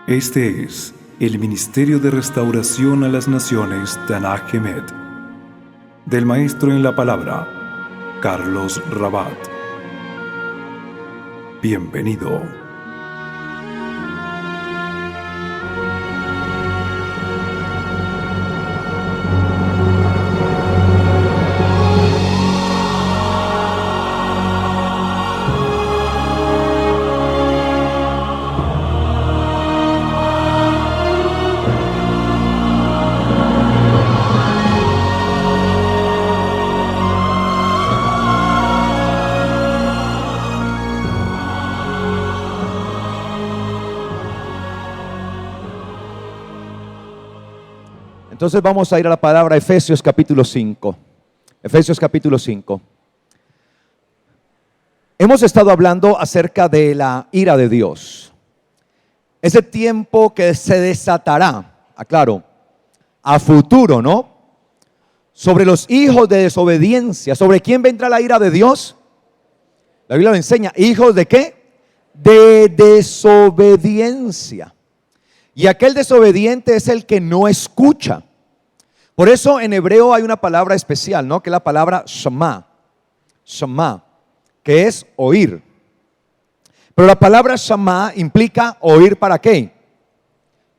Este es el Ministerio de Restauración a las Naciones Tanaj Emet, del Maestro en la Palabra, Carlos Rabat. Bienvenido. Entonces vamos a ir a la palabra Efesios capítulo 5. Efesios capítulo 5. Hemos estado hablando acerca de la ira de Dios. Ese tiempo que se desatará, aclaro, a futuro, ¿no? Sobre los hijos de desobediencia. ¿Sobre quién vendrá la ira de Dios? La Biblia lo enseña. ¿Hijos de qué? De desobediencia. Y aquel desobediente es el que no escucha. Por eso en hebreo hay una palabra especial, ¿no? Que es la palabra shama. Shama, que es oír. Pero la palabra shama implica oír ¿para qué?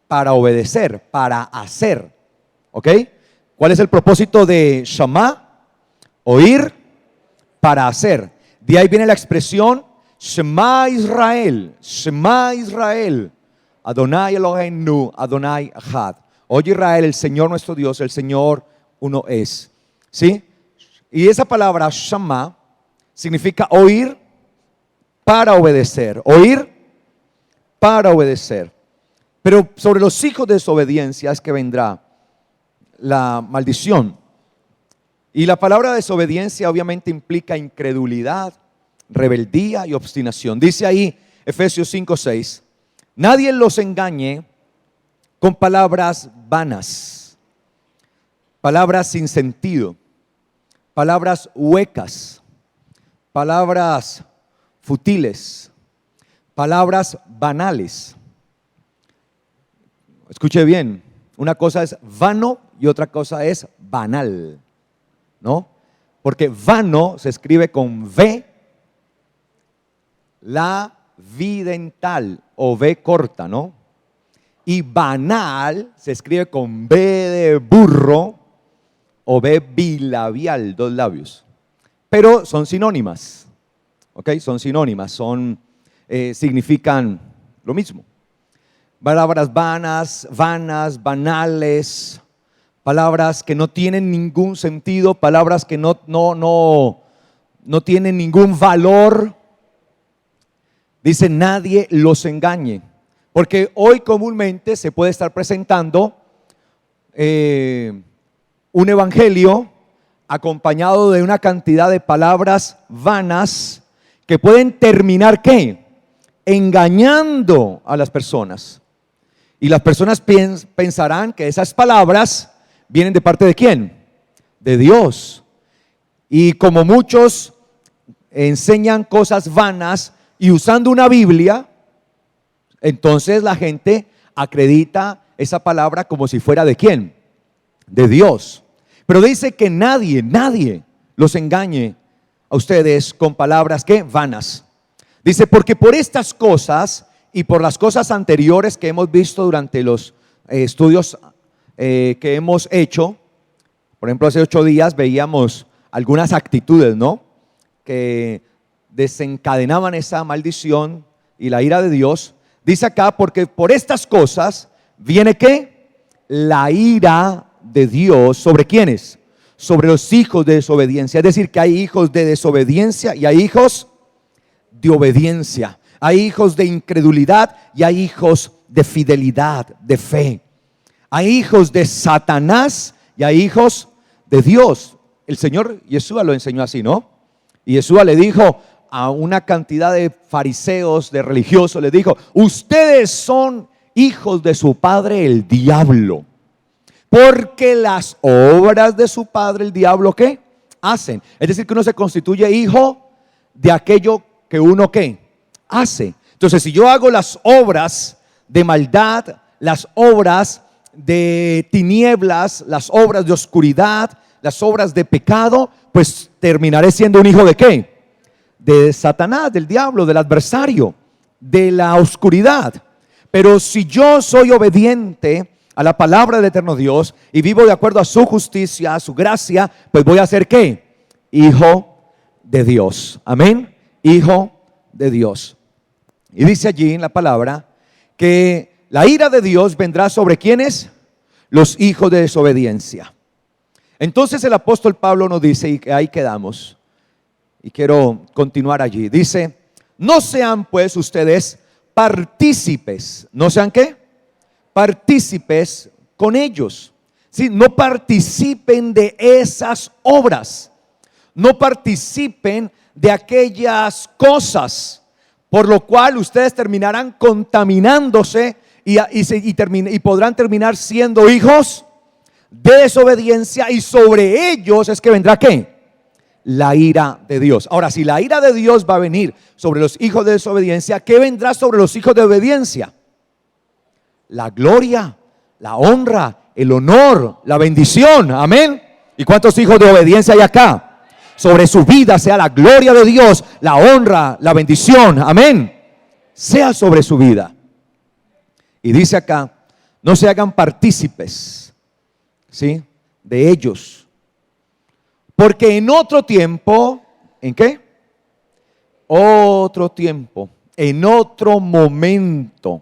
Para obedecer, para hacer. ¿Ok? ¿Cuál es el propósito de shama? Oír para hacer. De ahí viene la expresión Shema Israel, Shema Israel. Adonai Eloheinu, Adonai Echad. Oye Israel, el Señor nuestro Dios, el Señor uno es. ¿Sí? Y esa palabra Shama significa oír para obedecer. Oír para obedecer. Pero sobre los hijos de desobediencia es que vendrá la maldición. Y la palabra desobediencia obviamente implica incredulidad, rebeldía y obstinación. Dice ahí Efesios 5:6. Nadie los engañe con palabras vanas, palabras sin sentido, palabras huecas, palabras futiles, palabras banales. Escuche bien, una cosa es vano y otra cosa es banal, ¿no? Porque vano se escribe con V, la vidental o V corta, ¿no? Y banal se escribe con B de burro o B bilabial, dos labios. Pero son sinónimas, ¿ok? Son sinónimas, significan lo mismo. Palabras vanas, banales, palabras que no tienen ningún sentido, palabras que no tienen ningún valor. Dice, nadie los engañe. Porque hoy comúnmente se puede estar presentando un evangelio acompañado de una cantidad de palabras vanas que pueden terminar ¿qué? Engañando a las personas. Y las personas pensarán que esas palabras vienen de parte de ¿quién? De Dios. Y como muchos enseñan cosas vanas y usando una Biblia, entonces la gente acredita esa palabra como si fuera ¿de quién? De Dios. Pero dice que nadie los engañe a ustedes con palabras ¿qué? Vanas. Dice, porque por estas cosas y por las cosas anteriores que hemos visto durante los estudios que hemos hecho, por ejemplo hace 8 días veíamos algunas actitudes, ¿no? Que desencadenaban esa maldición y la ira de Dios. Dice acá, porque por estas cosas viene ¿qué? La ira de Dios. ¿Sobre quiénes? Sobre los hijos de desobediencia. Es decir, que hay hijos de desobediencia y hay hijos de obediencia. Hay hijos de incredulidad y hay hijos de fidelidad, de fe. Hay hijos de Satanás y hay hijos de Dios. El Señor Yeshua lo enseñó así, ¿no? Y Yeshua le dijo a una cantidad de fariseos, de religiosos, les dijo, ustedes son hijos de su padre el diablo, porque las obras de su padre el diablo ¿qué? Hacen. Es decir, que uno se constituye hijo de aquello que uno ¿qué? Hace. Entonces, si yo hago las obras de maldad, las obras de tinieblas, las obras de oscuridad, las obras de pecado, pues terminaré siendo un hijo de ¿qué? De Satanás, del diablo, del adversario, de la oscuridad. Pero si yo soy obediente a la palabra del eterno Dios y vivo de acuerdo a su justicia, a su gracia, pues voy a ser ¿qué? Hijo de Dios. Amén. Hijo de Dios. Y dice allí en la palabra que la ira de Dios vendrá sobre ¿quiénes? Los hijos de desobediencia. Entonces el apóstol Pablo nos dice, y ahí quedamos, y quiero continuar allí. Dice, no sean pues ustedes partícipes. ¿No sean qué? Partícipes con ellos. ¿Sí? No participen de esas obras. No participen de aquellas cosas por lo cual ustedes terminarán contaminándose y podrán terminar siendo hijos de desobediencia, y sobre ellos es que vendrá ¿qué? La ira de Dios. Ahora, si la ira de Dios va a venir sobre los hijos de desobediencia, ¿qué vendrá sobre los hijos de obediencia? La gloria, la honra, el honor, la bendición. Amén. ¿Y cuántos hijos de obediencia hay acá? Sobre su vida sea la gloria de Dios, la honra, la bendición. Amén. Sea sobre su vida. Y dice acá, no se hagan partícipes, ¿sí?, de ellos. Porque en otro tiempo, ¿en qué? Otro tiempo, en otro momento,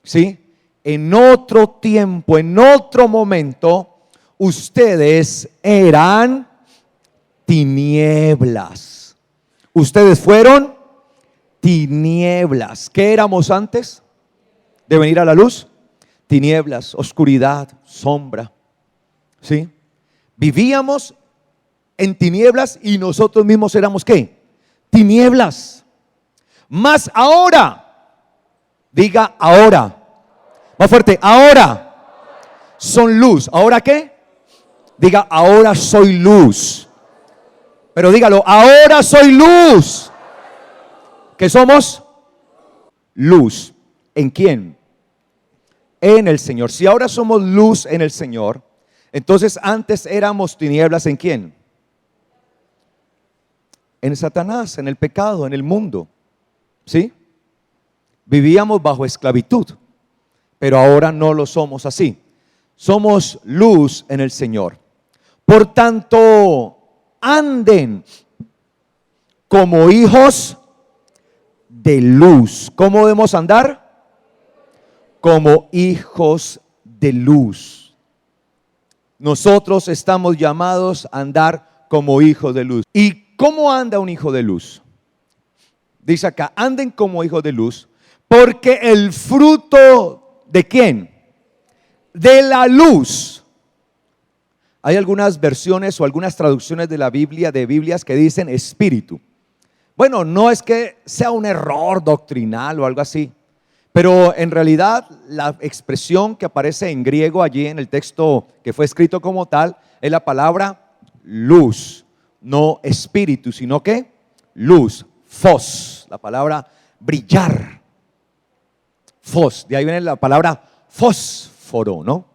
¿sí? En otro tiempo, en otro momento, ustedes eran tinieblas. Ustedes fueron tinieblas. ¿Qué éramos antes de venir a la luz? Tinieblas, oscuridad, sombra, ¿sí? Vivíamos en tinieblas y nosotros mismos éramos ¿qué? Tinieblas. Mas ahora, diga ahora, más fuerte, ahora son luz. ¿Ahora qué? Diga ahora soy luz. Pero dígalo, ahora soy luz. ¿Qué somos? Luz. ¿En quién? En el Señor. Si ahora somos luz en el Señor, entonces antes éramos tinieblas ¿en quién? En Satanás, en el pecado, en el mundo, ¿sí? Vivíamos bajo esclavitud, pero ahora no lo somos así. Somos luz en el Señor. Por tanto, anden como hijos de luz. ¿Cómo debemos andar? Como hijos de luz. Nosotros estamos llamados a andar como hijos de luz. ¿Y cómo anda un hijo de luz? Dice acá, anden como hijos de luz, porque el fruto ¿de quién? De la luz. Hay algunas versiones o algunas traducciones de la Biblia, de Biblias, que dicen espíritu. Bueno, no es que sea un error doctrinal o algo así, pero en realidad la expresión que aparece en griego allí en el texto que fue escrito como tal es la palabra luz, no espíritu, sino que luz, fos, la palabra brillar, fos, de ahí viene la palabra fósforo, ¿no?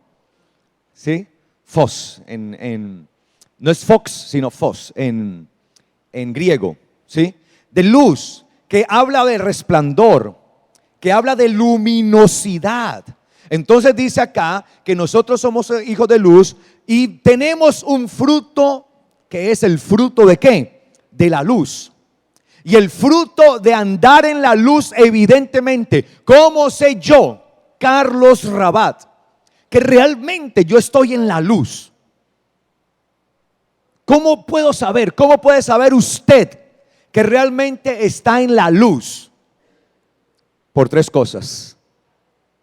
¿Sí? Fos, no es fox, sino fos en griego, ¿sí? De luz, que habla de resplandor, que habla de luminosidad. Entonces dice acá que nosotros somos hijos de luz y tenemos un fruto que es el fruto ¿de qué? De la luz. Y el fruto de andar en la luz, evidentemente, ¿cómo sé yo, Carlos Rabat, que realmente yo estoy en la luz? ¿Cómo puedo saber? ¿Cómo puede saber usted que realmente está en la luz? Por tres cosas,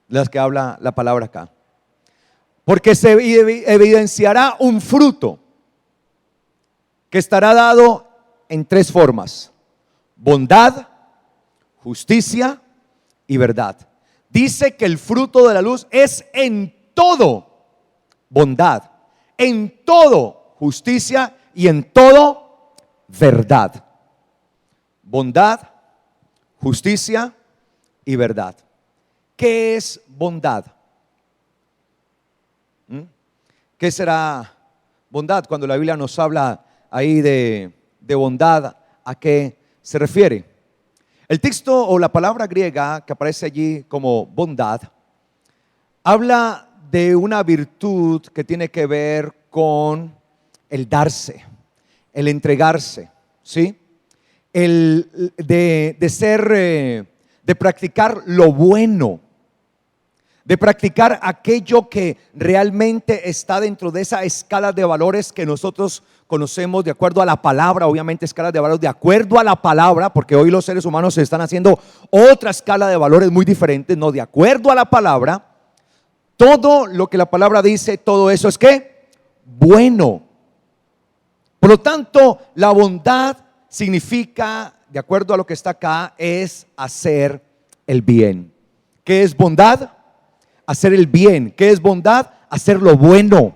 las que habla la palabra acá. Porque se evidenciará un fruto que estará dado en tres formas: bondad, justicia y verdad. Dice que el fruto de la luz es en todo bondad, en todo justicia y en todo verdad. Bondad, justicia y verdad. ¿qué es bondad? ¿Qué será bondad? Cuando la Biblia nos habla ahí de bondad, ¿a qué se refiere? El texto o la palabra griega que aparece allí como bondad habla de una virtud que tiene que ver con el darse, el entregarse, ¿sí? El de practicar lo bueno, de practicar aquello que realmente está dentro de esa escala de valores que nosotros conocemos de acuerdo a la palabra, obviamente escalas de valores de acuerdo a la palabra, porque hoy los seres humanos se están haciendo otra escala de valores muy diferentes, no de acuerdo a la palabra. Todo lo que la palabra dice, todo eso es ¿qué? Bueno. Por lo tanto, la bondad significa, de acuerdo a lo que está acá, es hacer el bien. ¿Qué es bondad? Hacer el bien. ¿Qué es bondad? Hacer lo bueno.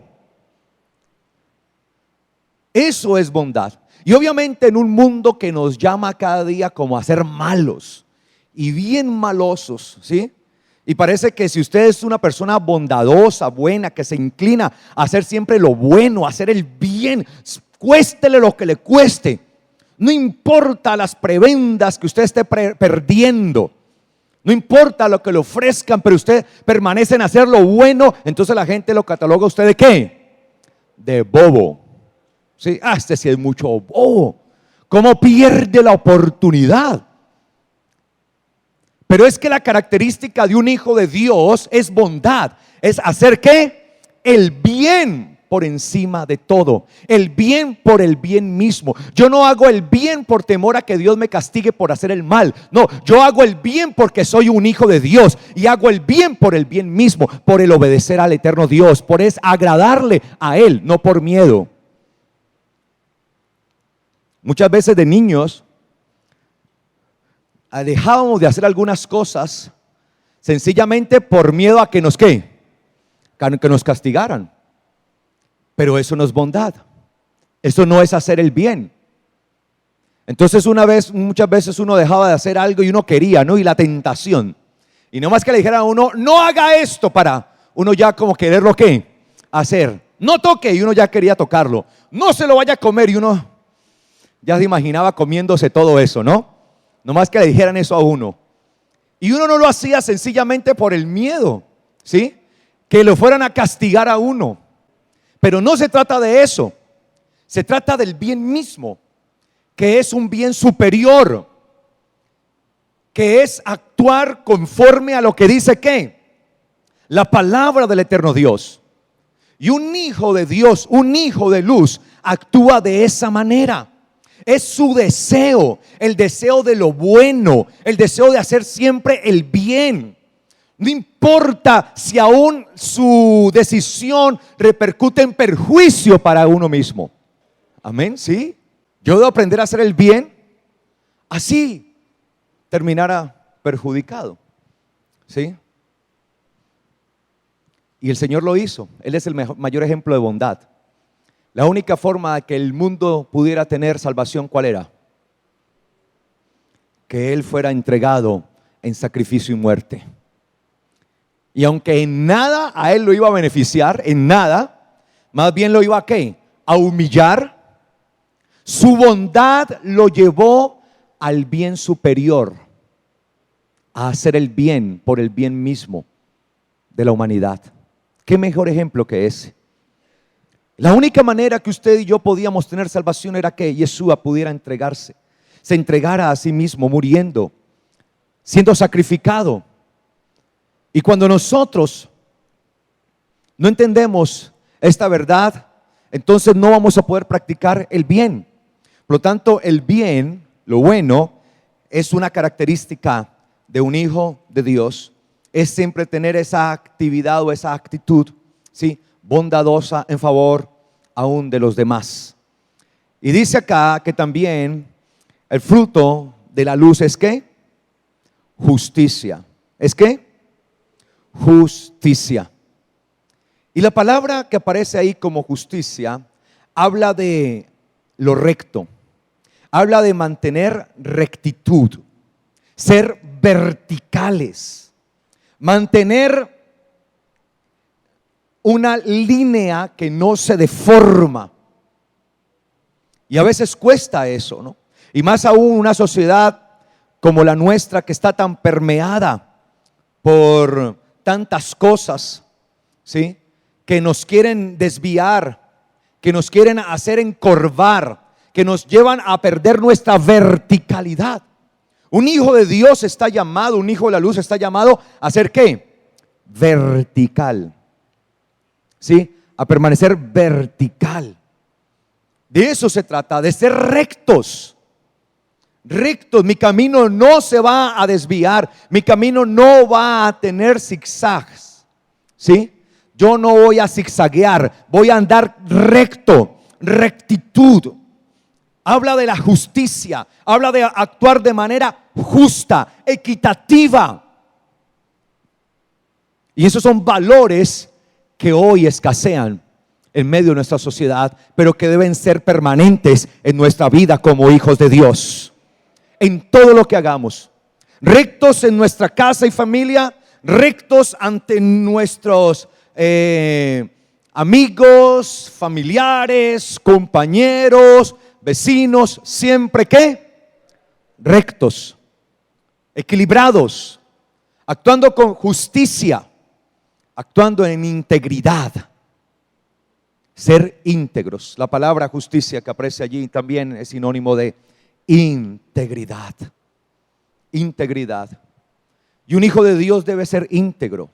Eso es bondad. Y obviamente en un mundo que nos llama cada día como a ser malos y bien malosos, ¿sí? Y parece que si usted es una persona bondadosa, buena, que se inclina a hacer siempre lo bueno, a hacer el bien, cuéstele lo que le cueste, no importa las prebendas que usted esté perdiendo, no importa lo que le ofrezcan, pero usted permanece en hacer lo bueno, entonces la gente lo cataloga a usted de ¿qué? De bobo. Sí, este sí es mucho bobo. ¿Cómo pierde la oportunidad? Pero es que la característica de un hijo de Dios es bondad, es hacer ¿qué? El bien por encima de todo, el bien por el bien mismo. Yo no hago el bien por temor a que Dios me castigue por hacer el mal. No, yo hago el bien porque soy un hijo de Dios y hago el bien por el bien mismo, por el obedecer al eterno Dios, por es agradarle a Él, no por miedo. Muchas veces de niños dejábamos de hacer algunas cosas sencillamente por miedo a que nos ¿qué? Que nos castigaran. Pero eso no es bondad. Eso no es hacer el bien. Entonces muchas veces uno dejaba de hacer algo y uno quería, ¿no? Y la tentación. Y no más que le dijeran a uno, no haga esto, para uno ya como quererlo ¿qué? Hacer. No toque, y uno ya quería tocarlo. No se lo vaya a comer, y uno ya se imaginaba comiéndose todo eso, ¿no? No más que le dijeran eso a uno. Y uno no lo hacía sencillamente por el miedo, ¿sí? Que lo fueran a castigar a uno. Pero no se trata de eso. Se trata del bien mismo, que es un bien superior, que es actuar conforme a lo que dice ¿qué? La palabra del eterno Dios. Y un hijo de Dios, un hijo de luz, actúa de esa manera. Es su deseo, el deseo de lo bueno, el deseo de hacer siempre el bien. No importa si aún su decisión repercute en perjuicio para uno mismo. Amén, ¿sí? Yo debo aprender a hacer el bien, así terminara perjudicado, ¿sí? Y el Señor lo hizo. Él es el mayor ejemplo de bondad. La única forma de que el mundo pudiera tener salvación, ¿cuál era? Que Él fuera entregado en sacrificio y muerte. Y aunque en nada a Él lo iba a beneficiar, en nada, más bien lo iba a ¿qué? A humillar. Su bondad lo llevó al bien superior, a hacer el bien por el bien mismo de la humanidad. ¿Qué mejor ejemplo que ese? La única manera que usted y yo podíamos tener salvación era que Yeshua pudiera entregarse, se entregara a sí mismo, muriendo, siendo sacrificado. Y cuando nosotros no entendemos esta verdad, entonces no vamos a poder practicar el bien. Por lo tanto, el bien, lo bueno, es una característica de un hijo de Dios. Es siempre tener esa actividad o esa actitud, ¿sí?, bondadosa en favor aún de los demás. Y dice acá que también el fruto de la luz es ¿qué? Justicia. ¿Es qué? Justicia. Y la palabra que aparece ahí como justicia habla de lo recto, habla de mantener rectitud, ser verticales, mantener una línea que no se deforma. Y a veces cuesta eso, ¿no? Y más aún una sociedad como la nuestra, que está tan permeada por tantas cosas, ¿sí?, que nos quieren desviar, que nos quieren hacer encorvar, que nos llevan a perder nuestra verticalidad. Un hijo de Dios está llamado, un hijo de la luz está llamado a ser ¿qué? Vertical. ¿Sí? A permanecer vertical. De eso se trata, de ser rectos. Rectos, mi camino no se va a desviar, mi camino no va a tener zigzags. ¿Sí? Yo no voy a zigzaguear, voy a andar recto, rectitud. Habla de la justicia, habla de actuar de manera justa, equitativa. Y esos son valores que hoy escasean en medio de nuestra sociedad, pero que deben ser permanentes en nuestra vida como hijos de Dios. En todo lo que hagamos, rectos en nuestra casa y familia, rectos ante nuestros amigos, familiares, compañeros, vecinos, siempre ¿qué? Rectos, equilibrados, actuando con justicia, actuando en integridad. Ser íntegros. La palabra justicia que aparece allí también es sinónimo de integridad. Integridad. Y un hijo de Dios debe ser íntegro.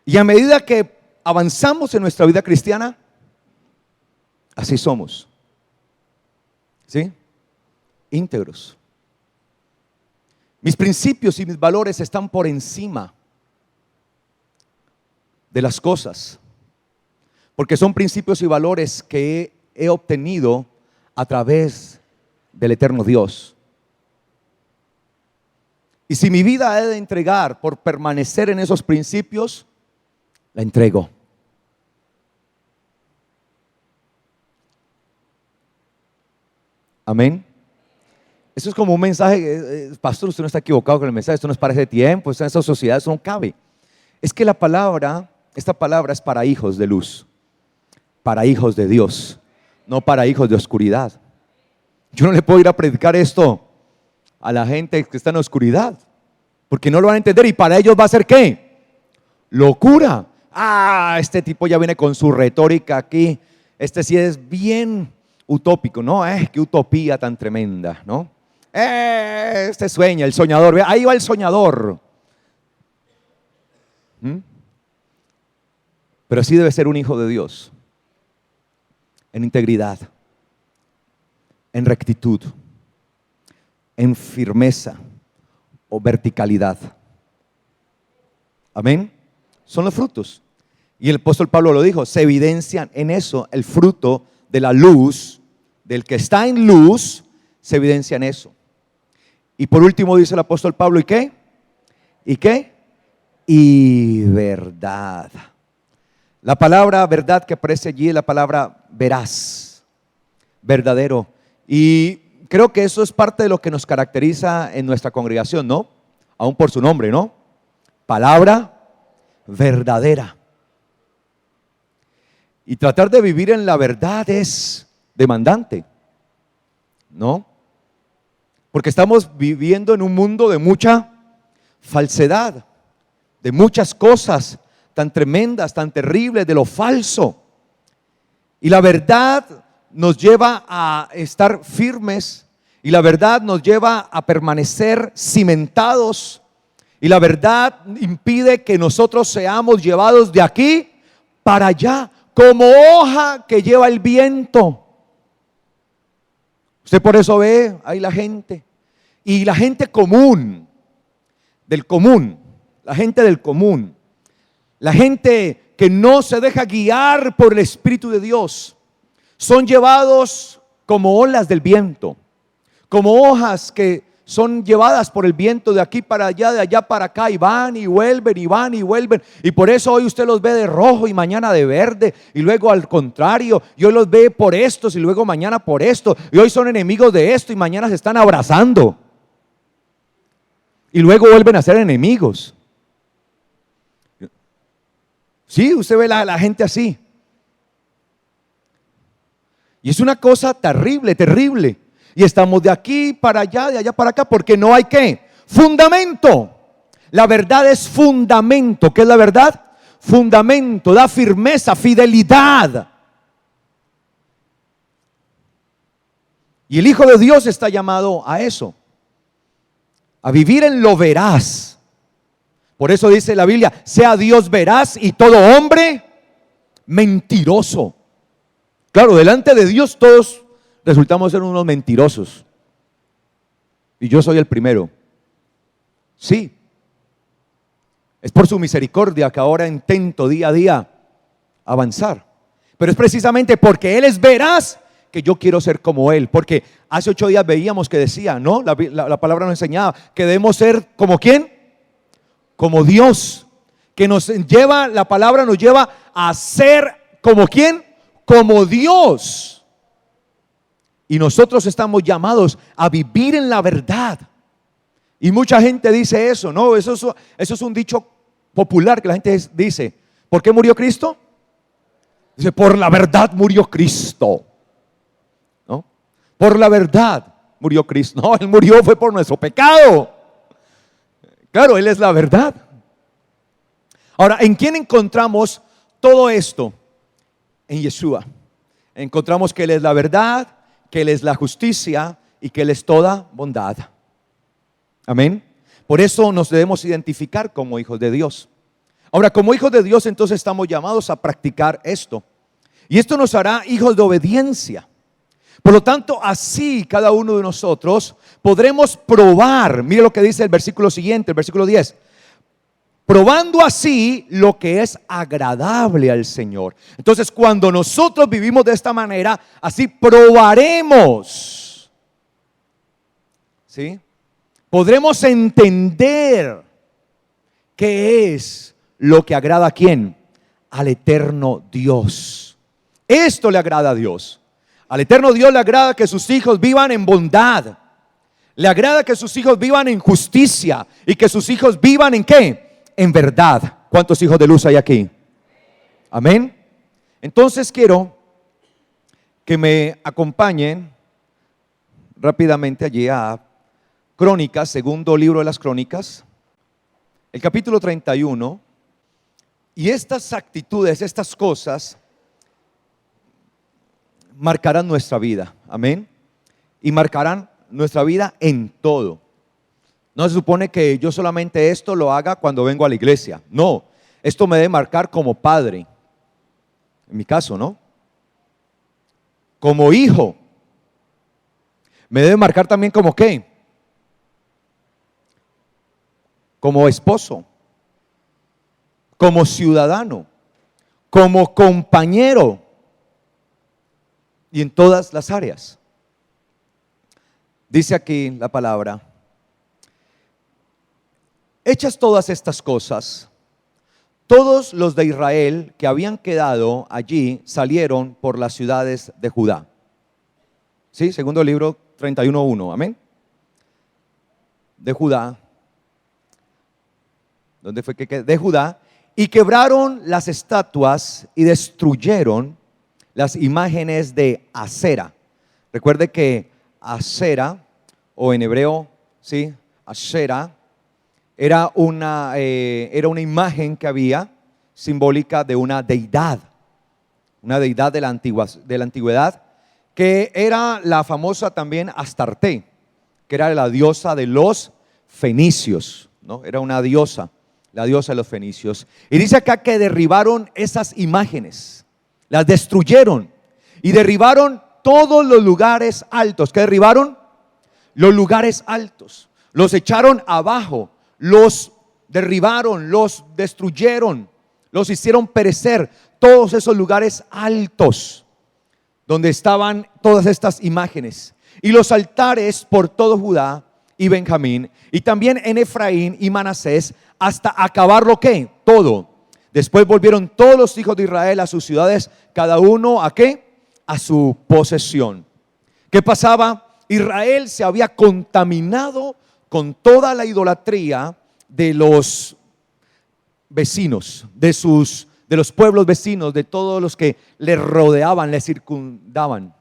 Y a medida que avanzamos en nuestra vida cristiana, así somos. ¿Sí? Íntegros. Mis principios y mis valores están por encima de las cosas, porque son principios y valores que he obtenido a través del eterno Dios. Y si mi vida he de entregar por permanecer en esos principios, la entrego. Amén. Eso es como un mensaje, pastor, usted no está equivocado con el mensaje, esto no es para ese tiempo, esto en esta sociedad, eso no cabe. Es que esta palabra es para hijos de luz, para hijos de Dios, no para hijos de oscuridad. Yo no le puedo ir a predicar esto a la gente que está en la oscuridad, porque no lo van a entender y para ellos va a ser ¿qué? Locura. Este tipo ya viene con su retórica aquí, este sí es bien utópico, ¿no? Qué utopía tan tremenda, ¿no? Este sueña, el soñador, ahí va el soñador. Pero así debe ser un hijo de Dios, en integridad, en rectitud, en firmeza o verticalidad. Amén. Son los frutos. Y el apóstol Pablo lo dijo, se evidencian en eso, el fruto de la luz, del que está en luz, se evidencia en eso. Y por último dice el apóstol Pablo, ¿y qué? ¿Y qué? Y verdad. La palabra verdad que aparece allí es la palabra veraz, verdadero. Y creo que eso es parte de lo que nos caracteriza en nuestra congregación, ¿no? Aún por su nombre, ¿no? Palabra verdadera. Y tratar de vivir en la verdad es demandante, ¿no? Porque estamos viviendo en un mundo de mucha falsedad, de muchas cosas tan tremendas, tan terribles, de lo falso. Y la verdad nos lleva a estar firmes, y la verdad nos lleva a permanecer cimentados, y la verdad impide que nosotros seamos llevados de aquí para allá, como hoja que lleva el viento. Usted por eso ve ahí la gente, y la gente común, del común, la gente del común, la gente que no se deja guiar por el Espíritu de Dios, son llevados como olas del viento, como hojas que son llevadas por el viento de aquí para allá, de allá para acá, y van y vuelven, y van y vuelven. Y por eso hoy usted los ve de rojo y mañana de verde, y luego al contrario, y hoy los ve por estos y luego mañana por esto, y hoy son enemigos de esto y mañana se están abrazando, y luego vuelven a ser enemigos. Sí, usted ve la gente así. Y es una cosa terrible, terrible. Y estamos de aquí para allá, de allá para acá, porque no hay ¿qué? Fundamento. La verdad es fundamento. ¿Qué es la verdad? Fundamento, da firmeza, fidelidad. Y el Hijo de Dios está llamado a eso, a vivir en lo veraz. Por eso dice la Biblia, sea Dios veraz y todo hombre mentiroso. Claro, delante de Dios todos resultamos ser unos mentirosos. Y yo soy el primero. Sí. Es por su misericordia que ahora intento día a día avanzar. Pero es precisamente porque Él es veraz que yo quiero ser como Él. Porque hace 8 días veíamos que decía, ¿no? La palabra nos enseñaba que debemos ser como ¿quién? Como Dios. Que nos lleva, la palabra nos lleva a ser como ¿quién? Como Dios. Y nosotros estamos llamados a vivir en la verdad. Y mucha gente dice eso, ¿no? Eso es un dicho popular que la gente dice. ¿Por qué murió Cristo? Dice, por la verdad murió Cristo. ¿No? Por la verdad murió Cristo. No, Él murió fue por nuestro pecado. Claro, Él es la verdad. Ahora, ¿en quién encontramos todo esto? En Yeshua. Encontramos que Él es la verdad, que Él es la justicia y que Él es toda bondad. Amén. Por eso nos debemos identificar como hijos de Dios. Ahora, como hijos de Dios, entonces estamos llamados a practicar esto. Y esto nos hará hijos de obediencia. Por lo tanto, así cada uno de nosotros podremos probar. Mire lo que dice el versículo siguiente, el versículo 10. Probando así lo que es agradable al Señor. Entonces, cuando nosotros vivimos de esta manera, así probaremos. ¿Sí? Podremos entender qué es lo que agrada a quién, al eterno Dios. Esto le agrada a Dios. Al eterno Dios le agrada que sus hijos vivan en bondad. Le agrada que sus hijos vivan en justicia y que sus hijos vivan en ¿qué? En verdad. ¿Cuántos hijos de luz hay aquí? Amén. Entonces quiero que me acompañen rápidamente allí a Crónicas, segundo libro de las Crónicas, el capítulo 31. Y estas actitudes, estas cosas marcarán nuestra vida. Amén. Y marcarán nuestra vida en todo. No se supone que yo solamente esto lo haga cuando vengo a la iglesia. No, esto me debe marcar como padre. En mi caso, ¿no? Como hijo. Me debe marcar también como ¿qué? Como esposo. Como ciudadano. Como compañero. Y en todas las áreas. Dice aquí la palabra: hechas todas estas cosas, todos los de Israel que habían quedado allí salieron por las ciudades de Judá. ¿Sí? Segundo libro 31:1, amén. De Judá. ¿Dónde fue que? De Judá. Y quebraron las estatuas y destruyeron las imágenes de Asera. Recuerde que Asera, o en hebreo, ¿sí? Asera, era una imagen que había simbólica de una deidad de la antigüedad, que era la famosa también Astarte, que era la diosa de los fenicios, ¿no? Era una diosa, la diosa de los fenicios. Y dice acá que derribaron esas imágenes, las destruyeron y derribaron todos los lugares altos. ¿Qué derribaron? Los lugares altos. Los echaron abajo, los derribaron, los destruyeron, los hicieron perecer. Todos esos lugares altos donde estaban todas estas imágenes. Y los altares por todo Judá y Benjamín, y también en Efraín y Manasés, hasta acabarlo ¿qué? Todo. Después volvieron todos los hijos de Israel a sus ciudades, cada uno ¿a qué? A su posesión. ¿Qué pasaba? Israel se había contaminado con toda la idolatría de los vecinos, de sus de los pueblos vecinos, de todos los que le rodeaban, le circundaban.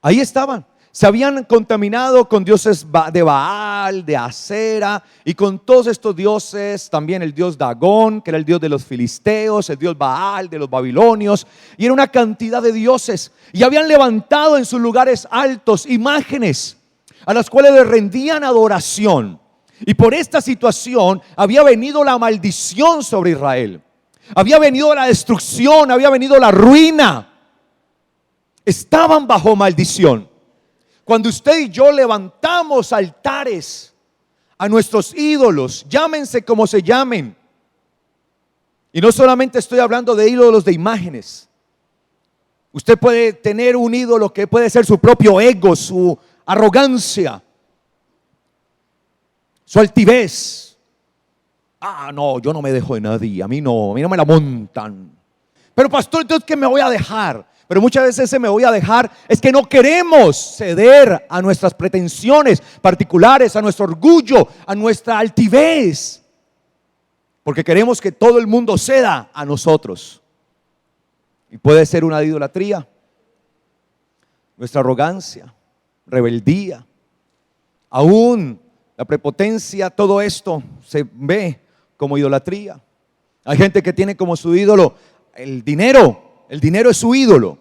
Ahí estaban. Se habían contaminado con dioses de Baal, de Acera y con todos estos dioses, también el dios Dagón, que era el dios de los filisteos, el dios Baal de los babilonios, y era una cantidad de dioses. Y habían levantado en sus lugares altos imágenes a las cuales le rendían adoración. Y por esta situación había venido la maldición sobre Israel. Había venido la destrucción, había venido la ruina. Estaban bajo maldición. Cuando usted y yo levantamos altares a nuestros ídolos, llámense como se llamen, y no solamente estoy hablando de ídolos de imágenes. Usted puede tener un ídolo que puede ser su propio ego, su arrogancia, su altivez. No, yo no me dejo de nadie, a mí no me la montan. Pero pastor, entonces ¿qué me voy a dejar? Pero muchas veces ese me voy a dejar es que no queremos ceder a nuestras pretensiones particulares, a nuestro orgullo, a nuestra altivez, porque queremos que todo el mundo ceda a nosotros. Y puede ser una idolatría, nuestra arrogancia, rebeldía, aún la prepotencia, todo esto se ve como idolatría. Hay gente que tiene como su ídolo el dinero. El dinero es su ídolo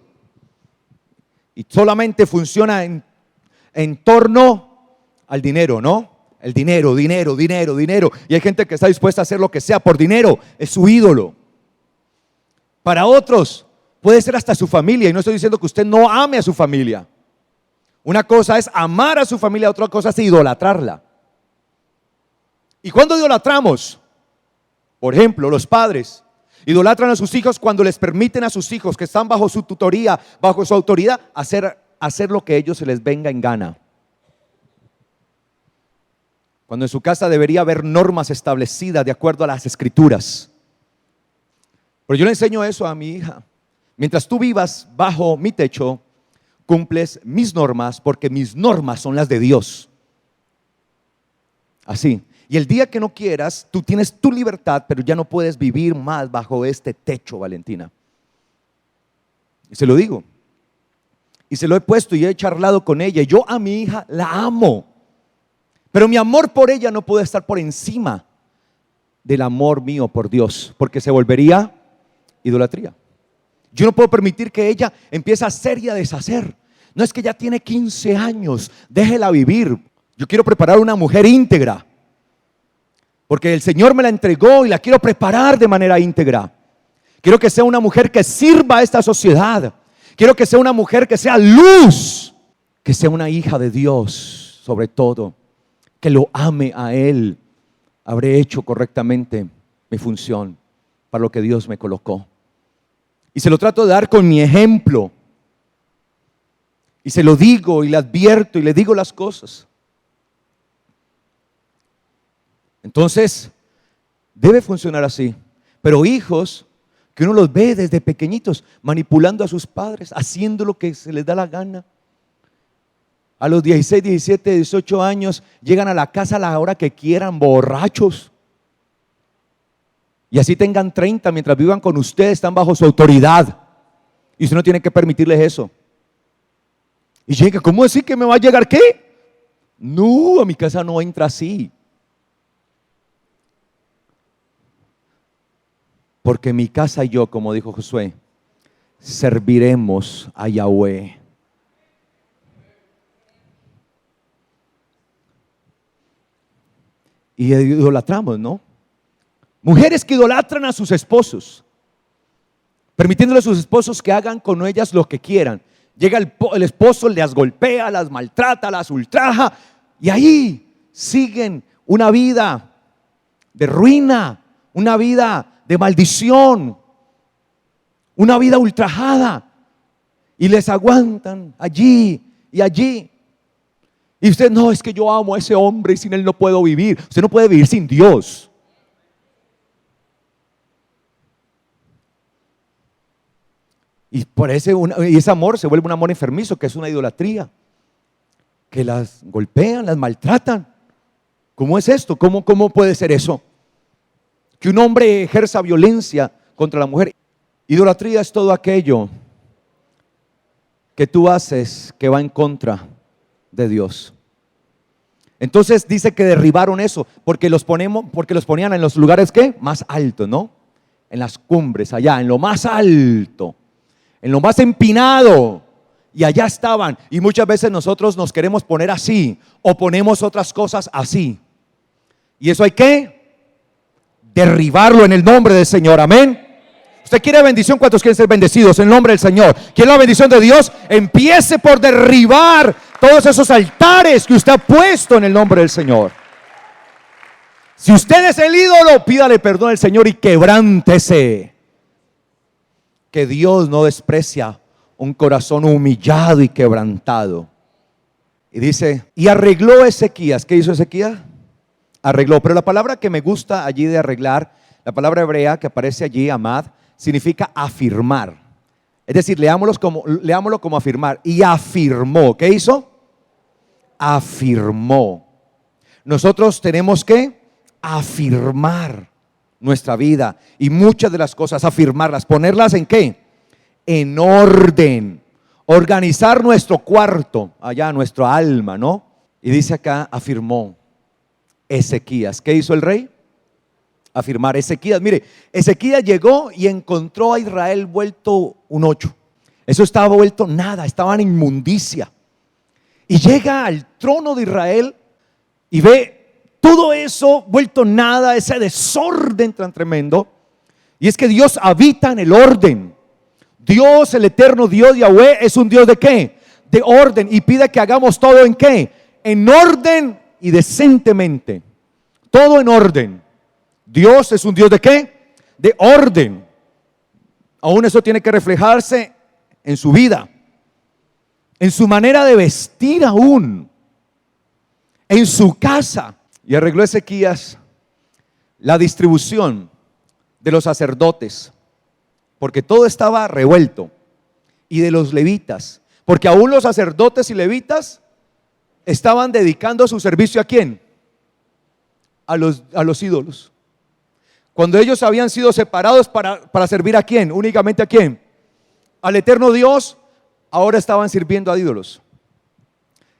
y solamente funciona en torno al dinero, ¿no? El dinero. Y hay gente que está dispuesta a hacer lo que sea por dinero, es su ídolo. Para otros puede ser hasta su familia, y no estoy diciendo que usted no ame a su familia. Una cosa es amar a su familia, otra cosa es idolatrarla. ¿Y cuándo idolatramos? Por ejemplo, los padres idolatran a sus hijos cuando les permiten a sus hijos que están bajo su tutoría, bajo su autoridad, hacer lo que a ellos se les venga en gana. Cuando en su casa debería haber normas establecidas de acuerdo a las escrituras. Pero yo le enseño eso a mi hija. Mientras tú vivas bajo mi techo, cumples mis normas, porque mis normas son las de Dios. Así. Y el día que no quieras, tú tienes tu libertad, pero ya no puedes vivir más bajo este techo, Valentina. Y se lo digo. Y se lo he puesto y he charlado con ella. Yo a mi hija la amo. Pero mi amor por ella no puede estar por encima del amor mío por Dios, porque se volvería idolatría. Yo no puedo permitir que ella empiece a hacer y a deshacer. No es que ya tiene 15 años, déjela vivir. Yo quiero preparar una mujer íntegra, porque el Señor me la entregó y la quiero preparar de manera íntegra. Quiero que sea una mujer que sirva a esta sociedad. Quiero que sea una mujer que sea luz, que sea una hija de Dios, sobre todo, que lo ame a Él. Habré hecho correctamente mi función para lo que Dios me colocó. Y se lo trato de dar con mi ejemplo. Y se lo digo y le advierto y le digo las cosas. Entonces, debe funcionar así. Pero hijos que uno los ve desde pequeñitos manipulando a sus padres, haciendo lo que se les da la gana. A los 16, 17, 18 años llegan a la casa a la hora que quieran, borrachos. Y así tengan 30, mientras vivan con ustedes, están bajo su autoridad. Y usted no tiene que permitirles eso. Y llega, ¿cómo así que me va a llegar qué? No, a mi casa no entra así. Porque mi casa y yo, como dijo Josué, serviremos a Yahweh. Y idolatramos, ¿no? Mujeres que idolatran a sus esposos, permitiéndole a sus esposos que hagan con ellas lo que quieran. Llega el esposo, las golpea, las maltrata, las ultraja, y ahí siguen una vida de ruina, una vida de maldición, una vida ultrajada, y les aguantan allí y allí. Y usted, no, es que yo amo a ese hombre y sin él no puedo vivir. Usted no puede vivir sin Dios. Y por ese amor se vuelve un amor enfermizo, que es una idolatría, que las golpean, las maltratan. ¿Cómo es esto? ¿Cómo puede ser eso? que un hombre ejerza violencia contra la mujer. Idolatría es todo aquello que tú haces que va en contra de Dios. Entonces dice que derribaron eso porque los ponían en los lugares ¿qué? Más altos, ¿no? En las cumbres, allá, en lo más alto, en lo más empinado. Y allá estaban. Y muchas veces nosotros nos queremos poner así, o ponemos otras cosas así. Y eso hay que derribarlo en el nombre del Señor. Amén. ¿Usted quiere bendición? ¿Cuántos quieren ser bendecidos en el nombre del Señor? ¿Quiere la bendición de Dios? Empiece por derribar todos esos altares que usted ha puesto en el nombre del Señor. Si usted es el ídolo, pídale perdón al Señor y quebrántese. Que Dios no desprecia un corazón humillado y quebrantado. Y dice, y arregló Ezequías. ¿Qué hizo Ezequías? Arregló. Pero la palabra que me gusta allí de arreglar, la palabra hebrea que aparece allí, amad, significa afirmar. Es decir, leámoslo como afirmar. Y afirmó. ¿Qué hizo? Afirmó. Nosotros tenemos que afirmar nuestra vida y muchas de las cosas, afirmarlas, ponerlas ¿en qué? En orden. Organizar nuestro cuarto, allá nuestro alma, ¿no? Y dice acá, afirmó Ezequías. ¿Qué hizo el rey? Afirmar. Ezequías, mire, Ezequías llegó y encontró a Israel vuelto un ocho. Eso estaba vuelto nada, estaba en inmundicia. Y llega al trono de Israel y ve todo eso vuelto nada, ese desorden tan tremendo. Y es que Dios habita en el orden. Dios, el eterno Dios Yahweh, es un Dios de ¿qué? De orden. Y pide que hagamos todo ¿en qué? En orden y decentemente. Todo en orden. Dios es un Dios de ¿qué? De orden. Aún eso tiene que reflejarse en su vida, en su manera de vestir aún, en su casa. Y arregló Ezequías la distribución de los sacerdotes, porque todo estaba revuelto, y de los levitas, porque aún los sacerdotes y levitas estaban dedicando su servicio ¿a quién? A los ídolos. Cuando ellos habían sido separados para servir ¿a quién? Únicamente ¿a quién? Al eterno Dios, ahora estaban sirviendo a ídolos.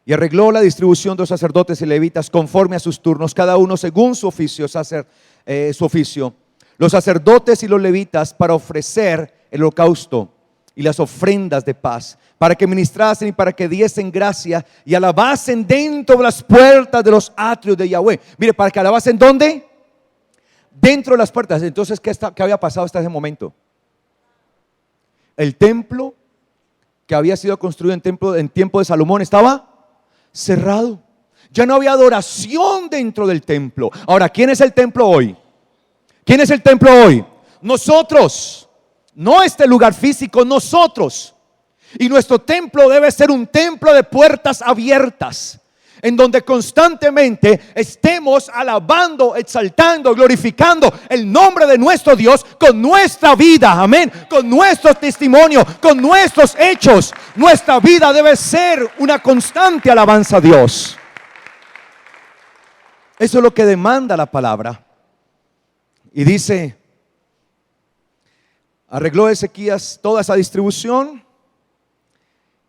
Y arregló la distribución de los sacerdotes y levitas conforme a sus turnos, cada uno según su oficio, Los sacerdotes y los levitas para ofrecer el holocausto y las ofrendas de paz, para que ministrasen y para que diesen gracia y alabasen dentro de las puertas de los atrios de Yahweh. Mire, para que alabasen ¿dónde? Dentro de las puertas. Entonces, ¿qué había pasado hasta ese momento? El templo que había sido construido en tiempo de Salomón estaba cerrado. Ya no había adoración dentro del templo. Ahora, ¿quién es el templo hoy? ¿Quién es el templo hoy? Nosotros. No este lugar físico, nosotros. Y nuestro templo debe ser un templo de puertas abiertas, en donde constantemente estemos alabando, exaltando, glorificando el nombre de nuestro Dios con nuestra vida, amén, con nuestro testimonio, con nuestros hechos. Nuestra vida debe ser una constante alabanza a Dios. Eso es lo que demanda la palabra. Y dice, arregló Ezequías toda esa distribución,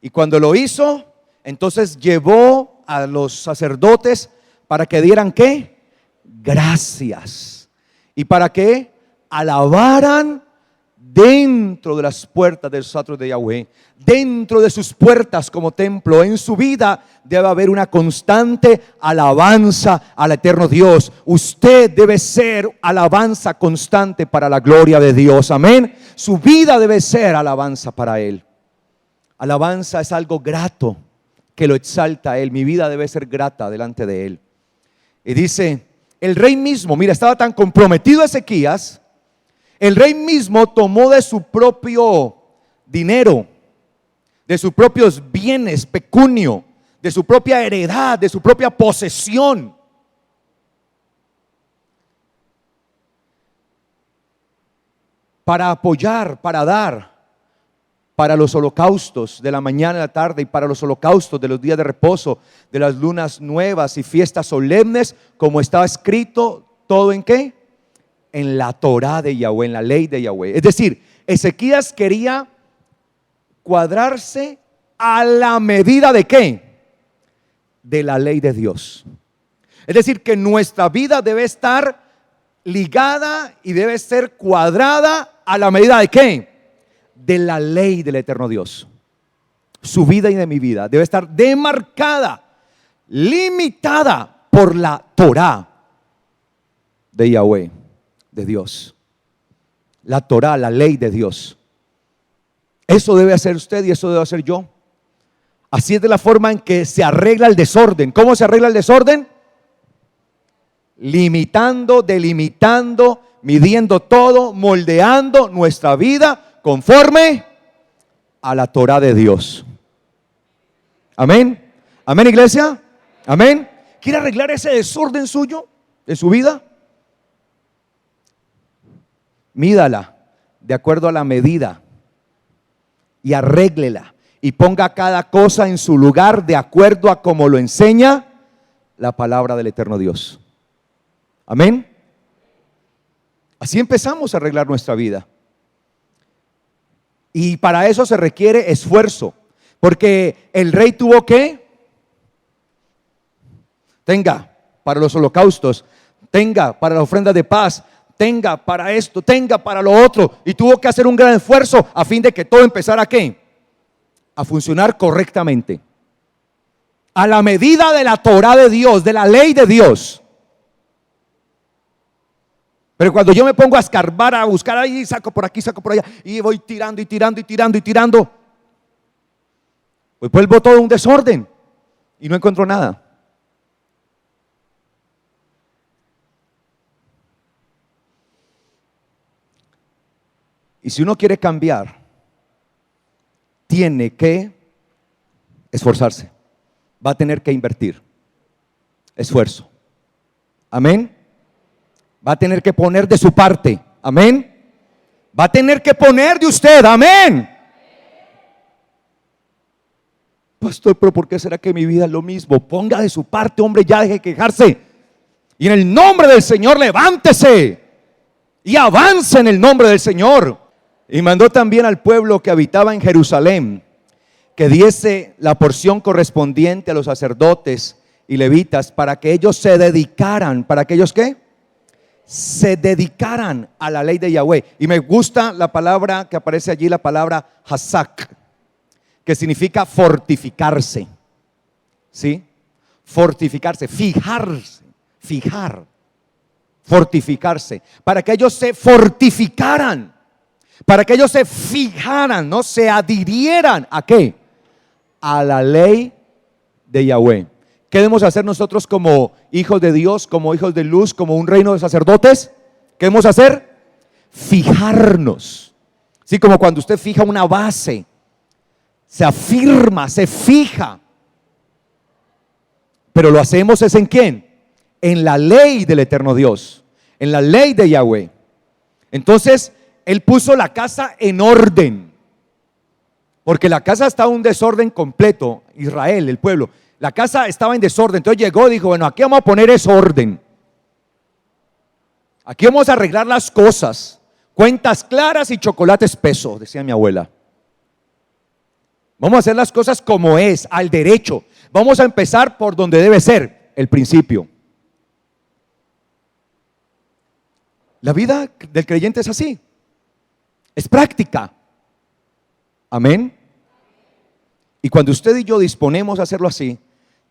y cuando lo hizo, entonces llevó a los sacerdotes para que dieran ¿qué? Gracias. Y para que alabaran dentro de las puertas de los atrios de Yahweh, dentro de sus puertas como templo. En su vida debe haber una constante alabanza al eterno Dios. Usted debe ser alabanza constante para la gloria de Dios, amén. Su vida debe ser alabanza para Él. Alabanza es algo grato que lo exalta a Él. Mi vida debe ser grata delante de Él. Y dice, el rey mismo, mira, estaba tan comprometido Ezequías, el rey mismo tomó de su propio dinero, de sus propios bienes, pecunio, de su propia heredad, de su propia posesión, para apoyar, para dar, para los holocaustos de la mañana y la tarde, y para los holocaustos de los días de reposo, de las lunas nuevas y fiestas solemnes, como estaba escrito, todo ¿en qué? en la Torá de Yahweh, en la ley de Yahweh. Es decir, Ezequías quería cuadrarse a la medida de ¿qué? De la ley de Dios. Es decir, que nuestra vida debe estar ligada y debe ser cuadrada a la medida de ¿qué? De la ley del eterno Dios. Su vida y de mi vida debe estar demarcada, limitada por la Torá de Yahweh, de Dios. La Torá, la ley de Dios. Eso debe hacer usted y eso debe hacer yo. Así es de la forma en que se arregla el desorden. ¿Cómo se arregla el desorden? Limitando, delimitando, midiendo todo, moldeando nuestra vida conforme a la Torá de Dios. Amén. Amén, iglesia. Amén. ¿Quiere arreglar ese desorden suyo, de su vida? Mídala de acuerdo a la medida y arréglela y ponga cada cosa en su lugar de acuerdo a como lo enseña la palabra del eterno Dios. Amén. Así empezamos a arreglar nuestra vida. Y para eso se requiere esfuerzo, porque el rey tuvo que tenga para los holocaustos, tenga para la ofrenda de paz, tenga para esto, tenga para lo otro, y tuvo que hacer un gran esfuerzo a fin de que todo empezara ¿a qué? A funcionar correctamente, a la medida de la Torá de Dios, de la ley de Dios. Pero cuando yo me pongo a escarbar, a buscar ahí, saco por aquí, saco por allá, y voy tirando y tirando y tirando y tirando, pues vuelvo todo un desorden y no encuentro nada. Y si uno quiere cambiar, tiene que esforzarse, va a tener que invertir esfuerzo. Amén. Va a tener que poner de su parte. Amén. Va a tener que poner de usted. Amén. Pastor, pero ¿por qué será que mi vida es lo mismo? Ponga de su parte, hombre, ya deje de quejarse. Y en el nombre del Señor levántese y avance en el nombre del Señor. Y mandó también al pueblo que habitaba en Jerusalén que diese la porción correspondiente a los sacerdotes y levitas para que ellos se dedicaran. ¿Para que ellos qué? Se dedicaran a la ley de Yahweh. Y me gusta la palabra que aparece allí, la palabra hazak, que significa fortificarse. ¿Sí? Fortificarse, fijarse, fijar, fortificarse. Para que ellos se fortificaran, para que ellos se fijaran, no se adhirieran ¿a qué? A la ley de Yahweh. ¿Qué debemos hacer nosotros como hijos de Dios, como hijos de luz, como un reino de sacerdotes? ¿Qué debemos hacer? Fijarnos. Sí, como cuando usted fija una base, se afirma, se fija. Pero lo hacemos es ¿en quién? En la ley del eterno Dios, en la ley de Yahweh. Entonces, Él puso la casa en orden, porque la casa estaba en un desorden completo. Israel, el pueblo, la casa estaba en desorden. Entonces llegó y dijo, bueno, aquí vamos a poner ese orden. Aquí vamos a arreglar las cosas. Cuentas claras y chocolate espeso, decía mi abuela. Vamos a hacer las cosas como es, al derecho. Vamos a empezar por donde debe ser, el principio. La vida del creyente es así. Es práctica. Amén. Y cuando usted y yo disponemos a hacerlo así,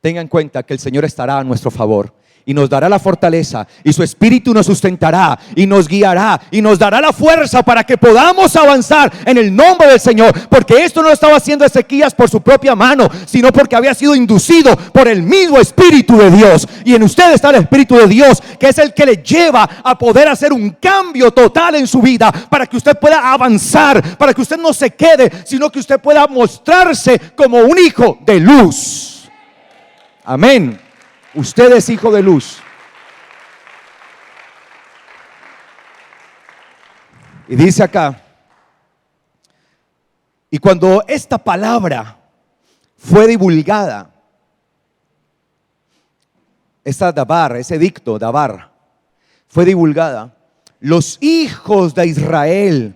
tenga en cuenta que el Señor estará a nuestro favor y nos dará la fortaleza, y su Espíritu nos sustentará y nos guiará y nos dará la fuerza para que podamos avanzar en el nombre del Señor. Porque esto no lo estaba haciendo Ezequías por su propia mano, sino porque había sido inducido por el mismo Espíritu de Dios. Y en usted está el Espíritu de Dios, que es el que le lleva a poder hacer un cambio total en su vida, para que usted pueda avanzar, para que usted no se quede, sino que usted pueda mostrarse como un hijo de luz. Amén. Usted es hijo de luz. Y dice acá, y cuando esta palabra fue divulgada, esa dabar, ese dicto dabar, fue divulgada, los hijos de Israel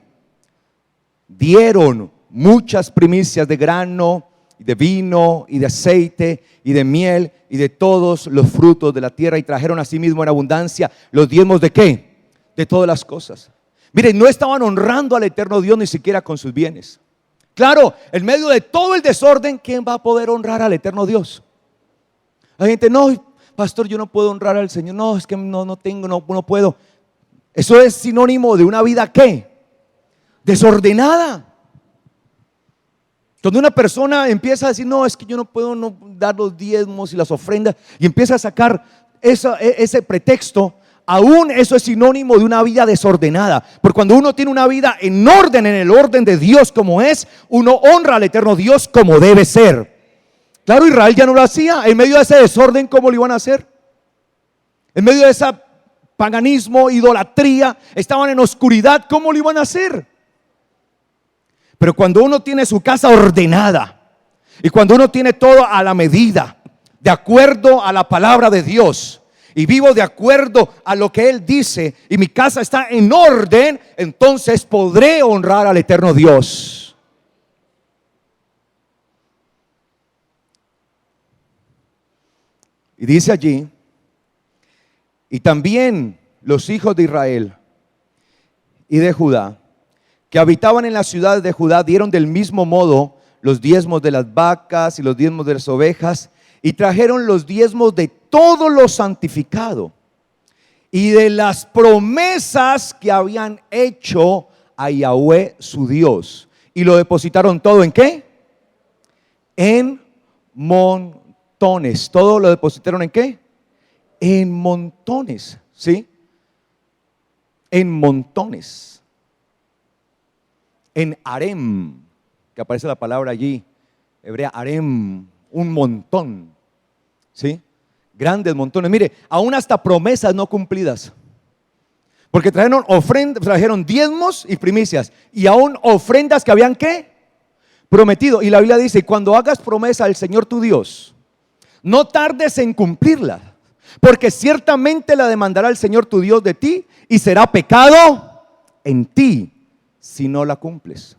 dieron muchas primicias de grano, y de vino, y de aceite, y de miel, y de todos los frutos de la tierra, y trajeron asimismo en abundancia los diezmos ¿de qué? De todas las cosas. Miren, no estaban honrando al eterno Dios ni siquiera con sus bienes. Claro, en medio de todo el desorden, ¿quién va a poder honrar al eterno Dios? Hay gente, no, pastor, yo no puedo honrar al Señor. No, es que no tengo, no puedo. Eso es sinónimo de una vida ¿qué? Desordenada. Cuando una persona empieza a decir, no, es que yo no puedo no dar los diezmos y las ofrendas, y empieza a sacar ese pretexto, aún eso es sinónimo de una vida desordenada. Porque cuando uno tiene una vida en orden, en el orden de Dios como es, uno honra al eterno Dios como debe ser. Claro, Israel ya no lo hacía. En medio de ese desorden, ¿cómo lo iban a hacer? En medio de ese paganismo, idolatría, estaban en oscuridad, ¿cómo lo iban a hacer? Pero cuando uno tiene su casa ordenada y cuando uno tiene todo a la medida, de acuerdo a la palabra de Dios, y vivo de acuerdo a lo que Él dice, y mi casa está en orden, entonces podré honrar al eterno Dios. Y dice allí, y también los hijos de Israel y de Judá, que habitaban en las ciudades de Judá, dieron del mismo modo los diezmos de las vacas y los diezmos de las ovejas, y trajeron los diezmos de todo lo santificado y de las promesas que habían hecho a Yahweh su Dios, y lo depositaron todo ¿en qué? En montones. Todo lo depositaron ¿en qué? En montones, ¿sí? En montones. En harem, que aparece la palabra allí, hebrea harem, un montón, ¿sí? Grandes montones. Mire, aún hasta promesas no cumplidas. Porque trajeron ofrendas, trajeron diezmos y primicias, y aún ofrendas que habían ¿qué? Prometido. Y la Biblia dice, cuando hagas promesa al Señor tu Dios, no tardes en cumplirla, porque ciertamente la demandará el Señor tu Dios de ti, y será pecado en ti si no la cumples.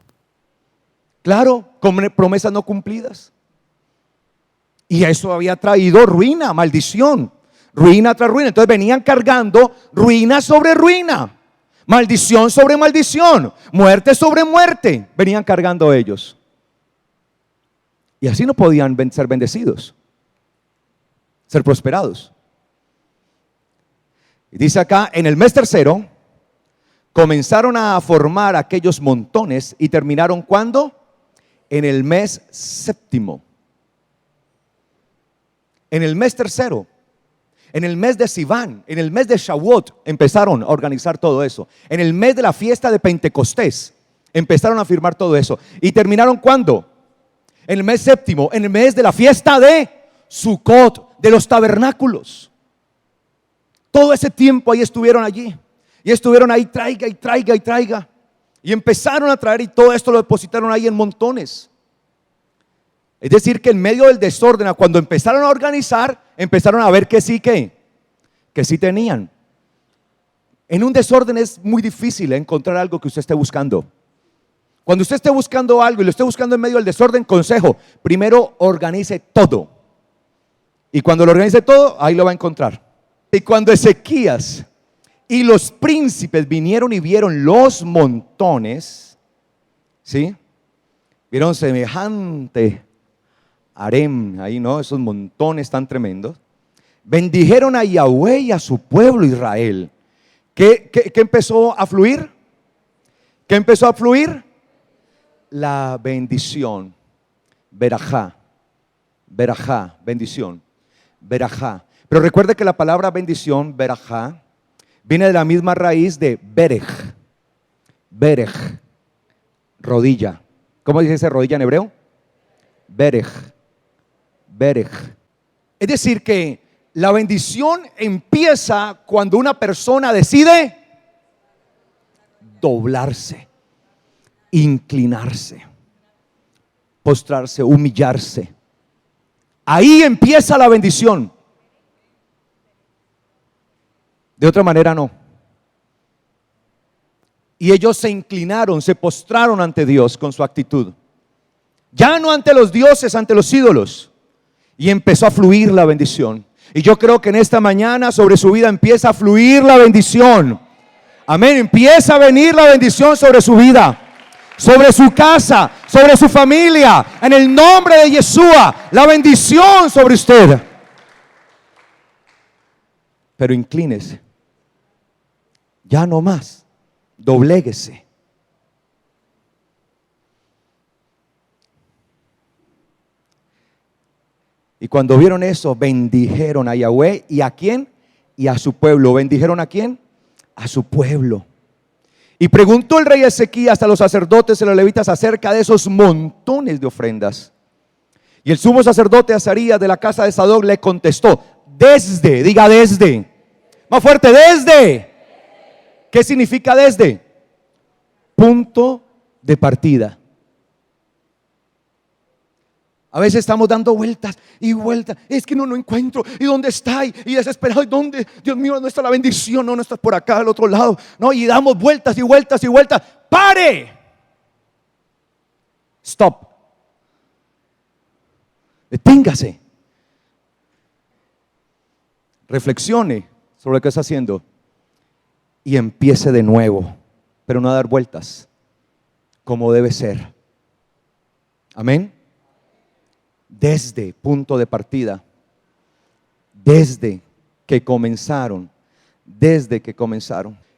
Claro, con promesas no cumplidas. Y eso había traído ruina, maldición, ruina tras ruina. Entonces venían cargando ruina sobre ruina, maldición sobre maldición, muerte sobre muerte. Venían cargando ellos. Y así no podían ser bendecidos, ser prosperados. Y dice acá, en el mes tercero comenzaron a formar aquellos montones y terminaron ¿cuándo? En el mes séptimo. En el mes tercero, en el mes de Sivan, en el mes de Shavuot empezaron a organizar todo eso. En el mes de la fiesta de Pentecostés empezaron a firmar todo eso. ¿Y terminaron cuándo? En el mes séptimo, en el mes de la fiesta de Sukkot, de los tabernáculos. Todo ese tiempo ahí estuvieron allí. Y estuvieron ahí, traiga y traiga y traiga. Y empezaron a traer y todo esto lo depositaron ahí en montones. Es decir, que en medio del desorden, cuando empezaron a organizar, empezaron a ver que sí tenían. En un desorden es muy difícil encontrar algo que usted esté buscando. Cuando usted esté buscando algo y lo esté buscando en medio del desorden, consejo, primero organice todo. Y cuando lo organice todo, ahí lo va a encontrar. Y cuando Ezequías y los príncipes vinieron y vieron los montones, ¿sí? Vieron semejante harem, ahí no, esos montones tan tremendos. Bendijeron a Yahweh y a su pueblo Israel. ¿Qué empezó a fluir? ¿Qué empezó a fluir? La bendición. Berajá, berajá, bendición. Berajá. Pero recuerde que la palabra bendición, berajá, viene de la misma raíz de berej. Berej, rodilla. ¿Cómo dice ese rodilla en hebreo? Berej. Berej. Es decir que la bendición empieza cuando una persona decide doblarse, inclinarse, postrarse, humillarse. Ahí empieza la bendición. De otra manera no. Y ellos se inclinaron, se postraron ante Dios con su actitud. Ya no ante los dioses, ante los ídolos. Y empezó a fluir la bendición. Y yo creo que en esta mañana sobre su vida empieza a fluir la bendición. Amén. Empieza a venir la bendición sobre su vida, sobre su casa, sobre su familia. En el nombre de Yeshua, la bendición sobre usted. Pero inclínese. Ya no más. Dobléguese. Y cuando vieron eso, bendijeron a Yahweh. ¿Y a quién? Y a su pueblo. ¿Bendijeron a quién? A su pueblo. Y preguntó el rey Ezequías a los sacerdotes y los levitas acerca de esos montones de ofrendas. Y el sumo sacerdote Azarías de la casa de Sadoc le contestó: desde, diga desde. Más fuerte, desde. ¿Qué significa desde? Punto de partida. A veces estamos dando vueltas y vueltas. Es que no encuentro. ¿Y dónde está? Y desesperado. ¿Y dónde? Dios mío, ¿dónde está la bendición? No está por acá, al otro lado. No, y damos vueltas y vueltas y vueltas. ¡Pare! Stop. Deténgase. Reflexione sobre lo que está haciendo y empiece de nuevo, pero no a dar vueltas, como debe ser. Amén. Desde punto de partida, desde que comenzaron,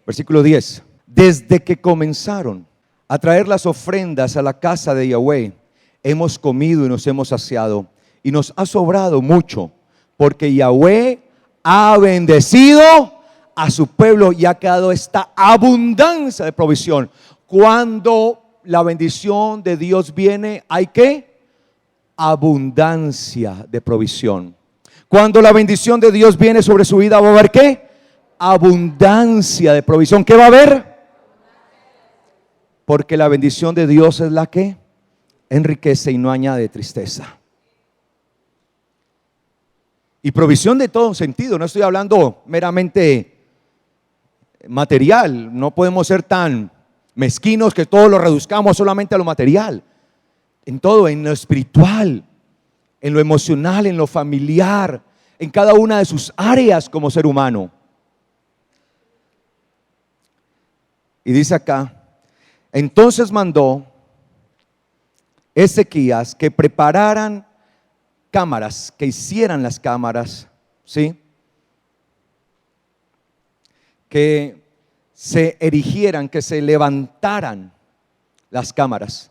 versículo 10, desde que comenzaron a traer las ofrendas a la casa de Yahweh, hemos comido y nos hemos saciado, y nos ha sobrado mucho, porque Yahweh ha bendecido a su pueblo y ha quedado esta abundancia de provisión. Cuando la bendición de Dios viene, ¿hay qué? Abundancia de provisión. Cuando la bendición de Dios viene sobre su vida, ¿va a haber qué? Abundancia de provisión. ¿Qué va a haber? Porque la bendición de Dios es la que enriquece y no añade tristeza. Y provisión de todo sentido. No estoy hablando meramente material. No podemos ser tan mezquinos que todo lo reduzcamos solamente a lo material. En todo, en lo espiritual, en lo emocional, en lo familiar, en cada una de sus áreas como ser humano. Y dice acá: entonces mandó Ezequías que prepararan cámaras, que hicieran las cámaras, ¿sí? Que se erigieran, que se levantaran las cámaras.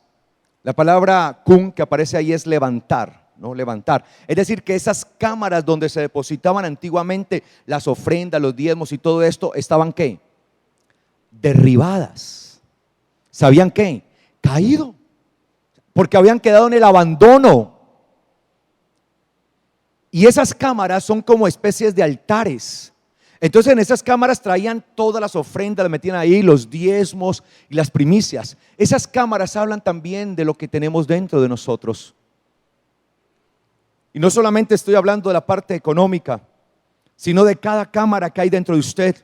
La palabra kun que aparece ahí es levantar, ¿no? Levantar. Es decir, que esas cámaras donde se depositaban antiguamente las ofrendas, los diezmos y todo esto, estaban ¿qué? Derribadas. ¿Sabían qué? Caído. Porque habían quedado en el abandono. Y esas cámaras son como especies de altares. Entonces en esas cámaras traían todas las ofrendas, las metían ahí, los diezmos y las primicias. Esas cámaras hablan también de lo que tenemos dentro de nosotros. Y no solamente estoy hablando de la parte económica, sino de cada cámara que hay dentro de usted.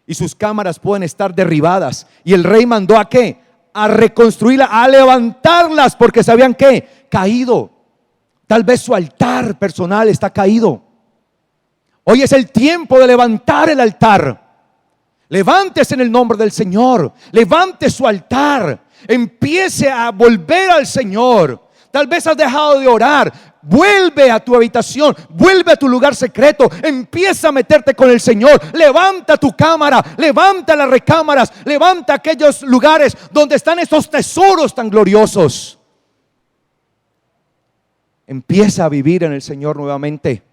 Y sus cámaras pueden estar derribadas. Y el rey mandó ¿a qué? A reconstruirlas, a levantarlas, porque sabían que caído. Tal vez su altar personal está caído. Hoy es el tiempo de levantar el altar. Levántese en el nombre del Señor. Levante su altar. Empiece a volver al Señor. Tal vez has dejado de orar. Vuelve a tu habitación. Vuelve a tu lugar secreto. Empieza a meterte con el Señor. Levanta tu cámara. Levanta las recámaras. Levanta aquellos lugares donde están esos tesoros tan gloriosos. Empieza a vivir en el Señor nuevamente.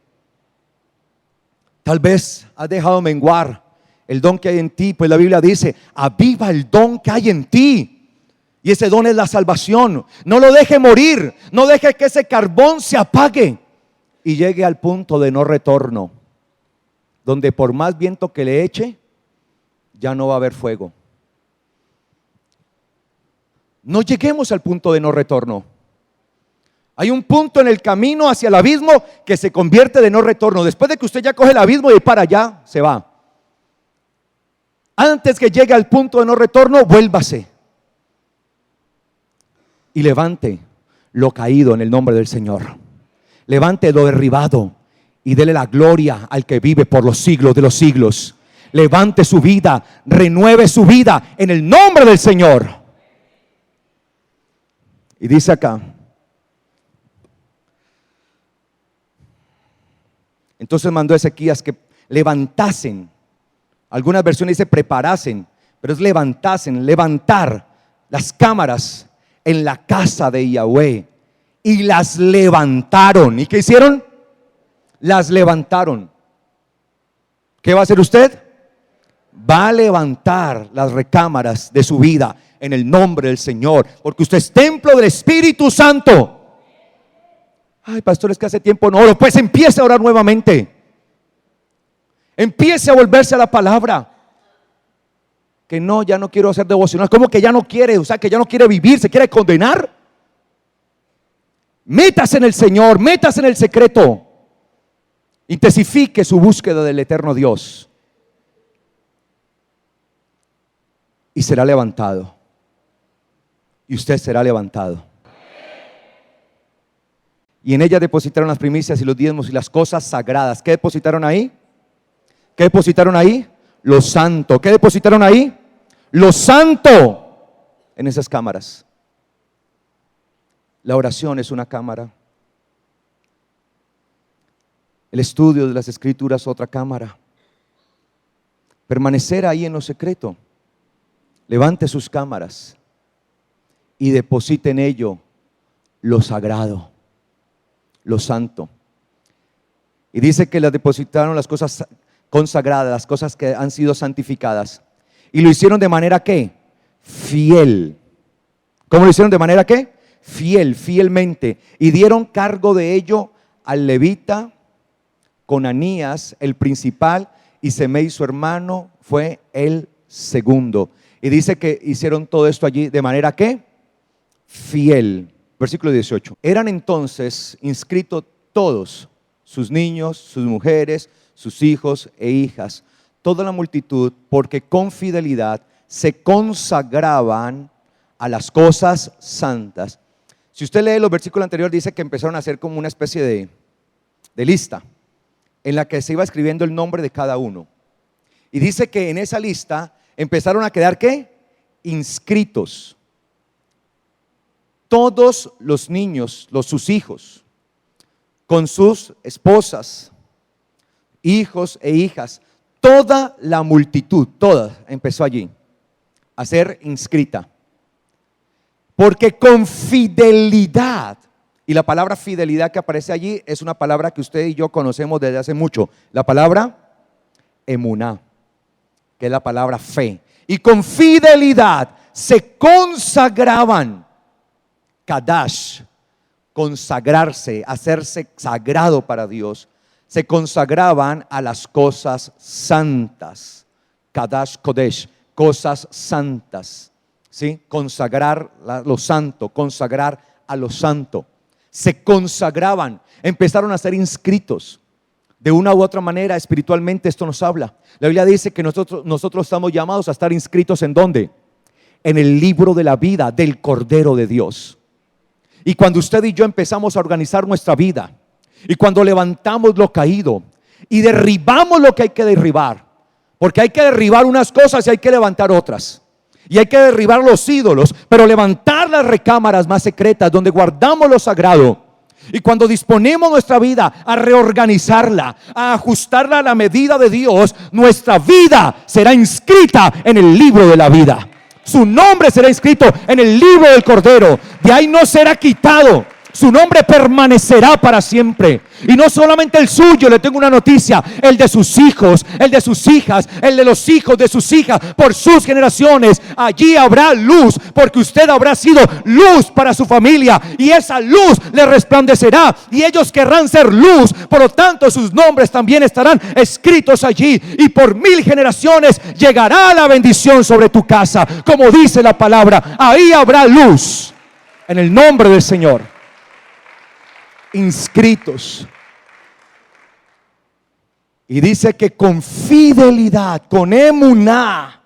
Tal vez has dejado menguar el don que hay en ti, pues la Biblia dice: aviva el don que hay en ti. Y ese don es la salvación. No lo deje morir. No deje que ese carbón se apague y llegue al punto de no retorno, donde por más viento que le eche, ya no va a haber fuego. No lleguemos al punto de no retorno. Hay un punto en el camino hacia el abismo que se convierte de no retorno. Después de que usted ya coge el abismo y para allá se va. Antes que llegue al punto de no retorno, vuélvase y levante lo caído en el nombre del Señor. Levante lo derribado y dele la gloria al que vive por los siglos de los siglos. Levante su vida, renueve su vida en el nombre del Señor. Y dice acá: entonces mandó Ezequías que levantasen. Algunas versiones dice preparasen, pero es levantasen, levantar las cámaras en la casa de Yahweh. Y las levantaron. ¿Y qué hicieron? Las levantaron. ¿Qué va a hacer usted? Va a levantar las recámaras de su vida en el nombre del Señor, porque usted es templo del Espíritu Santo. Ay, pastor, es que hace tiempo no oro. Pues empiece a orar nuevamente. Empiece a volverse a la palabra. Que no, ya no quiero hacer devocional. ¿Cómo que ya no quiere? O sea, que ya no quiere vivir, se quiere condenar. Métase en el Señor, métase en el secreto. Intensifique su búsqueda del eterno Dios. Y será levantado. Y usted será levantado. Y en ella depositaron las primicias y los diezmos y las cosas sagradas. ¿Qué depositaron ahí? ¿Qué depositaron ahí? Lo santo. ¿Qué depositaron ahí? Lo santo en esas cámaras. La oración es una cámara. El estudio de las escrituras, otra cámara. Permanecer ahí en lo secreto. Levante sus cámaras y deposite en ello lo sagrado, lo santo. Y dice que las depositaron las cosas consagradas, las cosas que han sido santificadas. Y lo hicieron de manera ¿qué? Fiel. ¿Cómo lo hicieron? De manera ¿qué? Fiel, fielmente. Y dieron cargo de ello al levita Conanías, el principal, y Semei su hermano fue el segundo. Y dice que hicieron todo esto allí de manera ¿qué? Fiel. Versículo 18. Eran entonces inscritos todos, sus niños, sus mujeres, sus hijos e hijas, toda la multitud, porque con fidelidad se consagraban a las cosas santas. Si usted lee los versículos anteriores, dice que empezaron a hacer como una especie de lista en la que se iba escribiendo el nombre de cada uno. Y dice que en esa lista empezaron a quedar ¿qué? Inscritos todos los niños, sus hijos, con sus esposas, hijos e hijas, toda la multitud, toda empezó allí a ser inscrita. Porque con fidelidad, y la palabra fidelidad que aparece allí es una palabra que usted y yo conocemos desde hace mucho, la palabra emuná, que es la palabra fe. Y con fidelidad se consagraban, kadash, consagrarse, hacerse sagrado para Dios. Se consagraban a las cosas santas, kadash, kodesh, cosas santas, ¿sí? Consagrar lo santo, consagrar a lo santo. Se consagraban, empezaron a ser inscritos. De una u otra manera, espiritualmente esto nos habla. La Biblia dice que nosotros estamos llamados a estar inscritos ¿en dónde? En el libro de la vida del Cordero de Dios. Y cuando usted y yo empezamos a organizar nuestra vida, y cuando levantamos lo caído y derribamos lo que hay que derribar, porque hay que derribar unas cosas y hay que levantar otras, y hay que derribar los ídolos, pero levantar las recámaras más secretas donde guardamos lo sagrado. Y cuando disponemos nuestra vida a reorganizarla, a ajustarla a la medida de Dios, nuestra vida será inscrita en el libro de la vida. Su nombre será inscrito en el libro del Cordero. De ahí no será quitado. Su nombre permanecerá para siempre. Y no solamente el suyo, le tengo una noticia, el de sus hijos, el de sus hijas, el de los hijos de sus hijas, por sus generaciones. Allí habrá luz, porque usted habrá sido luz para su familia, y esa luz le resplandecerá, y ellos querrán ser luz. Por lo tanto, sus nombres también estarán escritos allí, y por 1000 generaciones llegará la bendición sobre tu casa, como dice la palabra. Ahí habrá luz, en el nombre del Señor. Inscritos. Y dice que con fidelidad, con emuná,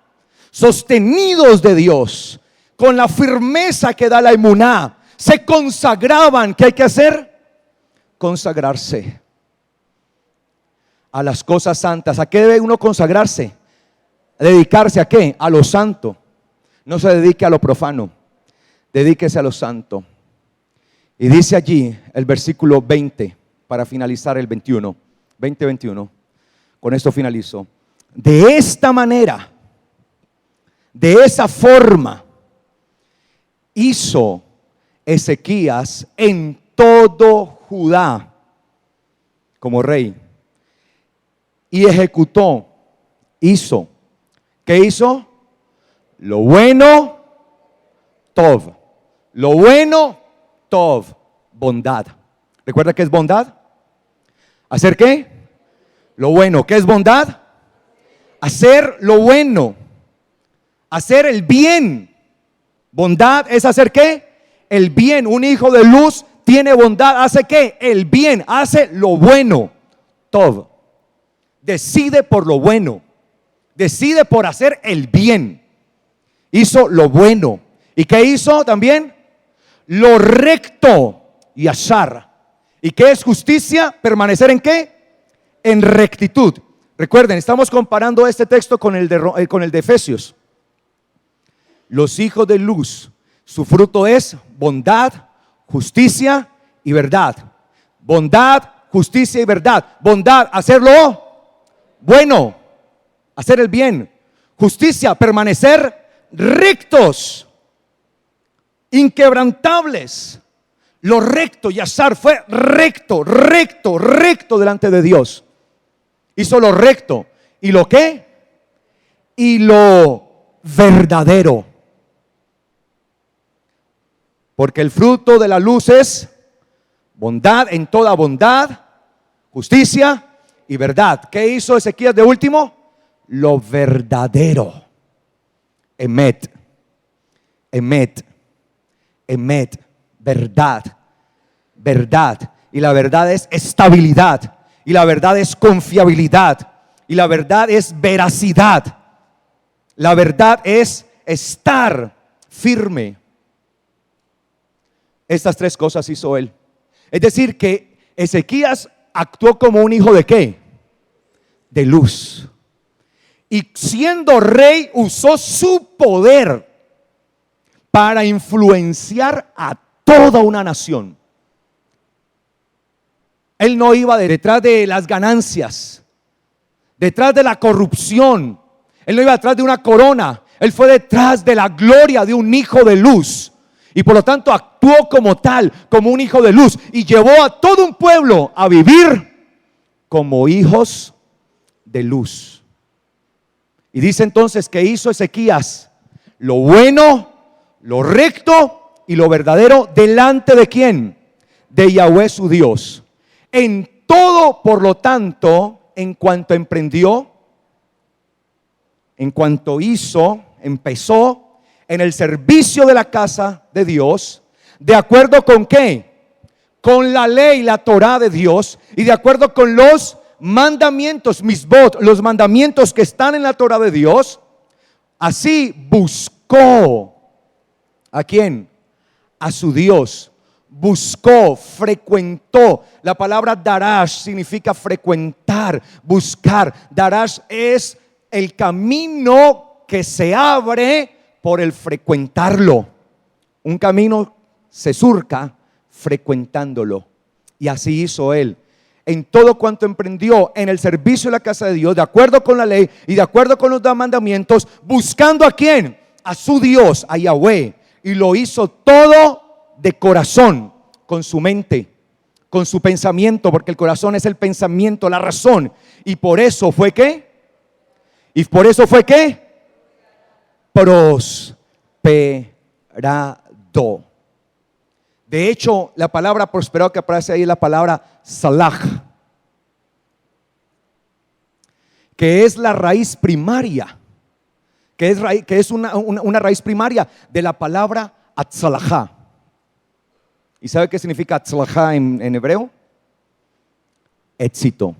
sostenidos de Dios, con la firmeza que da la emuná, se consagraban. ¿Qué hay que hacer? Consagrarse a las cosas santas. ¿A qué debe uno consagrarse? ¿Dedicarse a qué? A lo santo. No se dedique a lo profano, dedíquese a lo santo. Y dice allí el versículo 20, para finalizar el 21, 20-21. Con esto finalizo. De esta manera, de esa forma, hizo Ezequías en todo Judá como rey. Y ejecutó, hizo. ¿Qué hizo? Lo bueno, tov. Lo bueno, tov. Bondad. ¿Recuerda qué es bondad? ¿Hacer qué? Lo bueno. ¿Qué es bondad? Hacer lo bueno. Hacer el bien. Bondad es hacer ¿qué? El bien. Un hijo de luz tiene bondad. ¿Hace qué? El bien. Hace lo bueno. Tov. Decide por lo bueno. Decide por hacer el bien. Hizo lo bueno. ¿Y qué hizo también? Lo recto. Yashar. ¿Y qué es justicia? Permanecer en qué? En rectitud. Recuerden, estamos comparando este texto con el de Efesios. Los hijos de luz, su fruto es bondad, justicia y verdad. Bondad, justicia y verdad. Bondad, hacerlo bueno, hacer el bien. Justicia, permanecer rectos, inquebrantables. Lo recto, Yashar fue recto, recto, recto delante de Dios. Hizo lo recto. ¿Y lo qué? Y lo verdadero. Porque el fruto de la luz es bondad, en toda bondad, justicia y verdad. ¿Qué hizo Ezequías de último? Lo verdadero. Emet, emet, emet, verdad, verdad. Y la verdad es estabilidad. Y la verdad es confiabilidad. Y la verdad es veracidad. La verdad es estar firme. Estas tres cosas hizo él. Es decir, que Ezequías actuó como un hijo de ¿qué? De luz. Y siendo rey usó su poder para influenciar a toda una nación. Él no iba detrás de las ganancias, detrás de la corrupción. Él no iba detrás de una corona. Él fue detrás de la gloria de un hijo de luz. Y por lo tanto actuó como tal, como un hijo de luz. Y llevó a todo un pueblo a vivir como hijos de luz. Y dice entonces que hizo Ezequías lo bueno, lo recto y lo verdadero delante de ¿quién? De Yahweh su Dios. En todo, por lo tanto, en cuanto emprendió, en cuanto hizo, empezó en el servicio de la casa de Dios, ¿de acuerdo con qué? Con la ley, la Torah de Dios, y de acuerdo con los mandamientos, misbot, los mandamientos que están en la Torah de Dios. Así buscó ¿a quién? A su Dios. Buscó, frecuentó. La palabra darash significa frecuentar, buscar. Darash es el camino que se abre por el frecuentarlo. Un camino se surca frecuentándolo. Y así hizo él. En todo cuanto emprendió en el servicio de la casa de Dios, de acuerdo con la ley y de acuerdo con los mandamientos, buscando ¿a quién? A su Dios, a Yahweh. Y lo hizo todo de corazón, con su mente, con su pensamiento, porque el corazón es el pensamiento, la razón. Y por eso fue ¿qué? Y por eso fue ¿qué? Prosperado. De hecho, la palabra prosperado que aparece ahí es la palabra salah, que es la raíz primaria, que es una raíz primaria de la palabra atzalajá. ¿Y sabe qué significa atzalajá en hebreo? Éxito.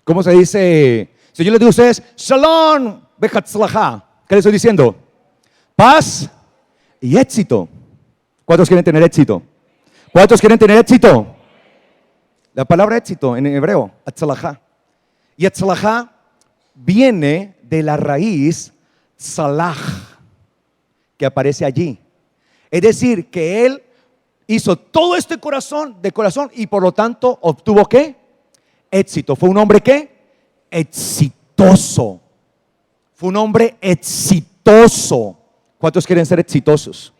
¿Cómo se dice? Si yo les digo a ustedes, shalom, bechatzalajá, ¿Qué le estoy diciendo? Paz y éxito. ¿Cuántos quieren tener éxito? ¿Cuántos quieren tener éxito? La palabra éxito en hebreo, atzalajá. Y atzalajá viene de la raíz tzalaj, que aparece allí. Es decir, que él hizo todo este de corazón y por lo tanto obtuvo ¿qué? Éxito. ¿Fue un hombre qué? Exitoso. Fue un hombre exitoso. ¿Cuántos quieren ser exitosos?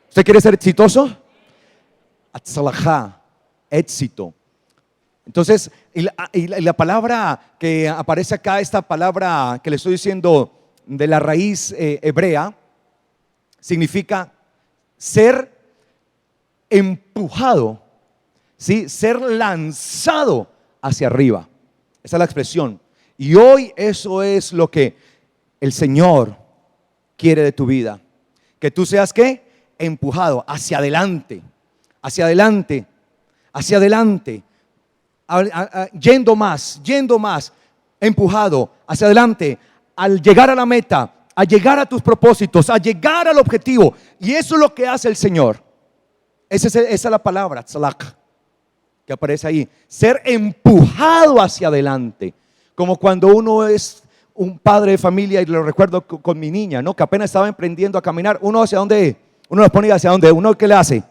¿Usted quiere ser exitoso? Atzalajá, éxito. Entonces, y la palabra que aparece acá, esta palabra que le estoy diciendo de la raíz hebrea, significa ser empujado, ¿sí? Ser lanzado hacia arriba. Esa es la expresión. Y hoy eso es lo que el Señor quiere de tu vida. Que tú seas ¿qué? Empujado hacia adelante, hacia adelante, hacia adelante. Yendo más, empujado hacia adelante, al llegar a la meta, a llegar a tus propósitos, a llegar al objetivo. Y eso es lo que hace el Señor. Esa es la palabra, tzalak, que aparece ahí. Ser empujado hacia adelante. Como cuando uno es un padre de familia, y lo recuerdo con mi niña, ¿no? Que apenas estaba emprendiendo a caminar. ¿Uno hacia dónde? Uno los pone hacia dónde. ¿Uno qué le hace?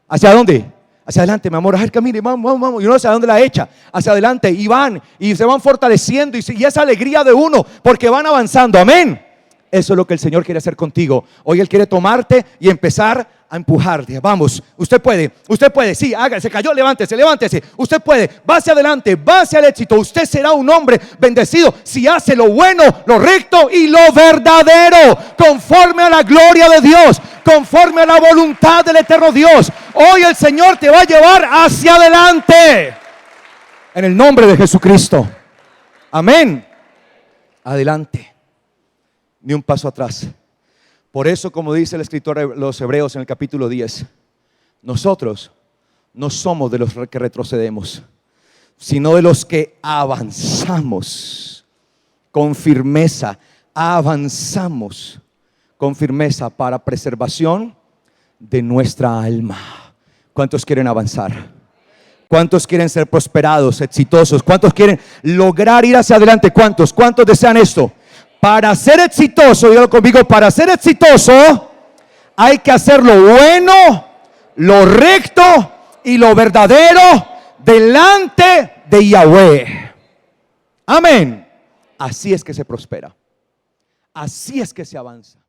¿Hacia dónde? Hacia adelante, mi amor, a ver, camine, vamos. Y uno hacia dónde la echa, hacia adelante, y van, y se van fortaleciendo, y esa alegría de uno, porque van avanzando, amén. Eso es lo que el Señor quiere hacer contigo. Hoy Él quiere tomarte y empezar a empujarte. Vamos, usted puede, sí, hágase, se cayó, levántese, usted puede, va hacia adelante, va hacia el éxito. Usted será un hombre bendecido si hace lo bueno, lo recto y lo verdadero, conforme a la gloria de Dios, conforme a la voluntad del eterno Dios. Hoy el Señor te va a llevar hacia adelante, en el nombre de Jesucristo, amén. Adelante, ni un paso atrás. Por eso, como dice el escritor de los Hebreos en el capítulo 10, nosotros no somos de los que retrocedemos, sino de los que avanzamos con firmeza. Avanzamos con firmeza para preservación de nuestra alma. ¿Cuántos quieren avanzar? ¿Cuántos quieren ser prosperados, exitosos? ¿Cuántos quieren lograr ir hacia adelante? ¿Cuántos desean esto? Para ser exitoso, dígalo conmigo, para ser exitoso hay que hacer lo bueno, lo recto y lo verdadero delante de Yahweh. Amén. Así es que se prospera. Así es que se avanza.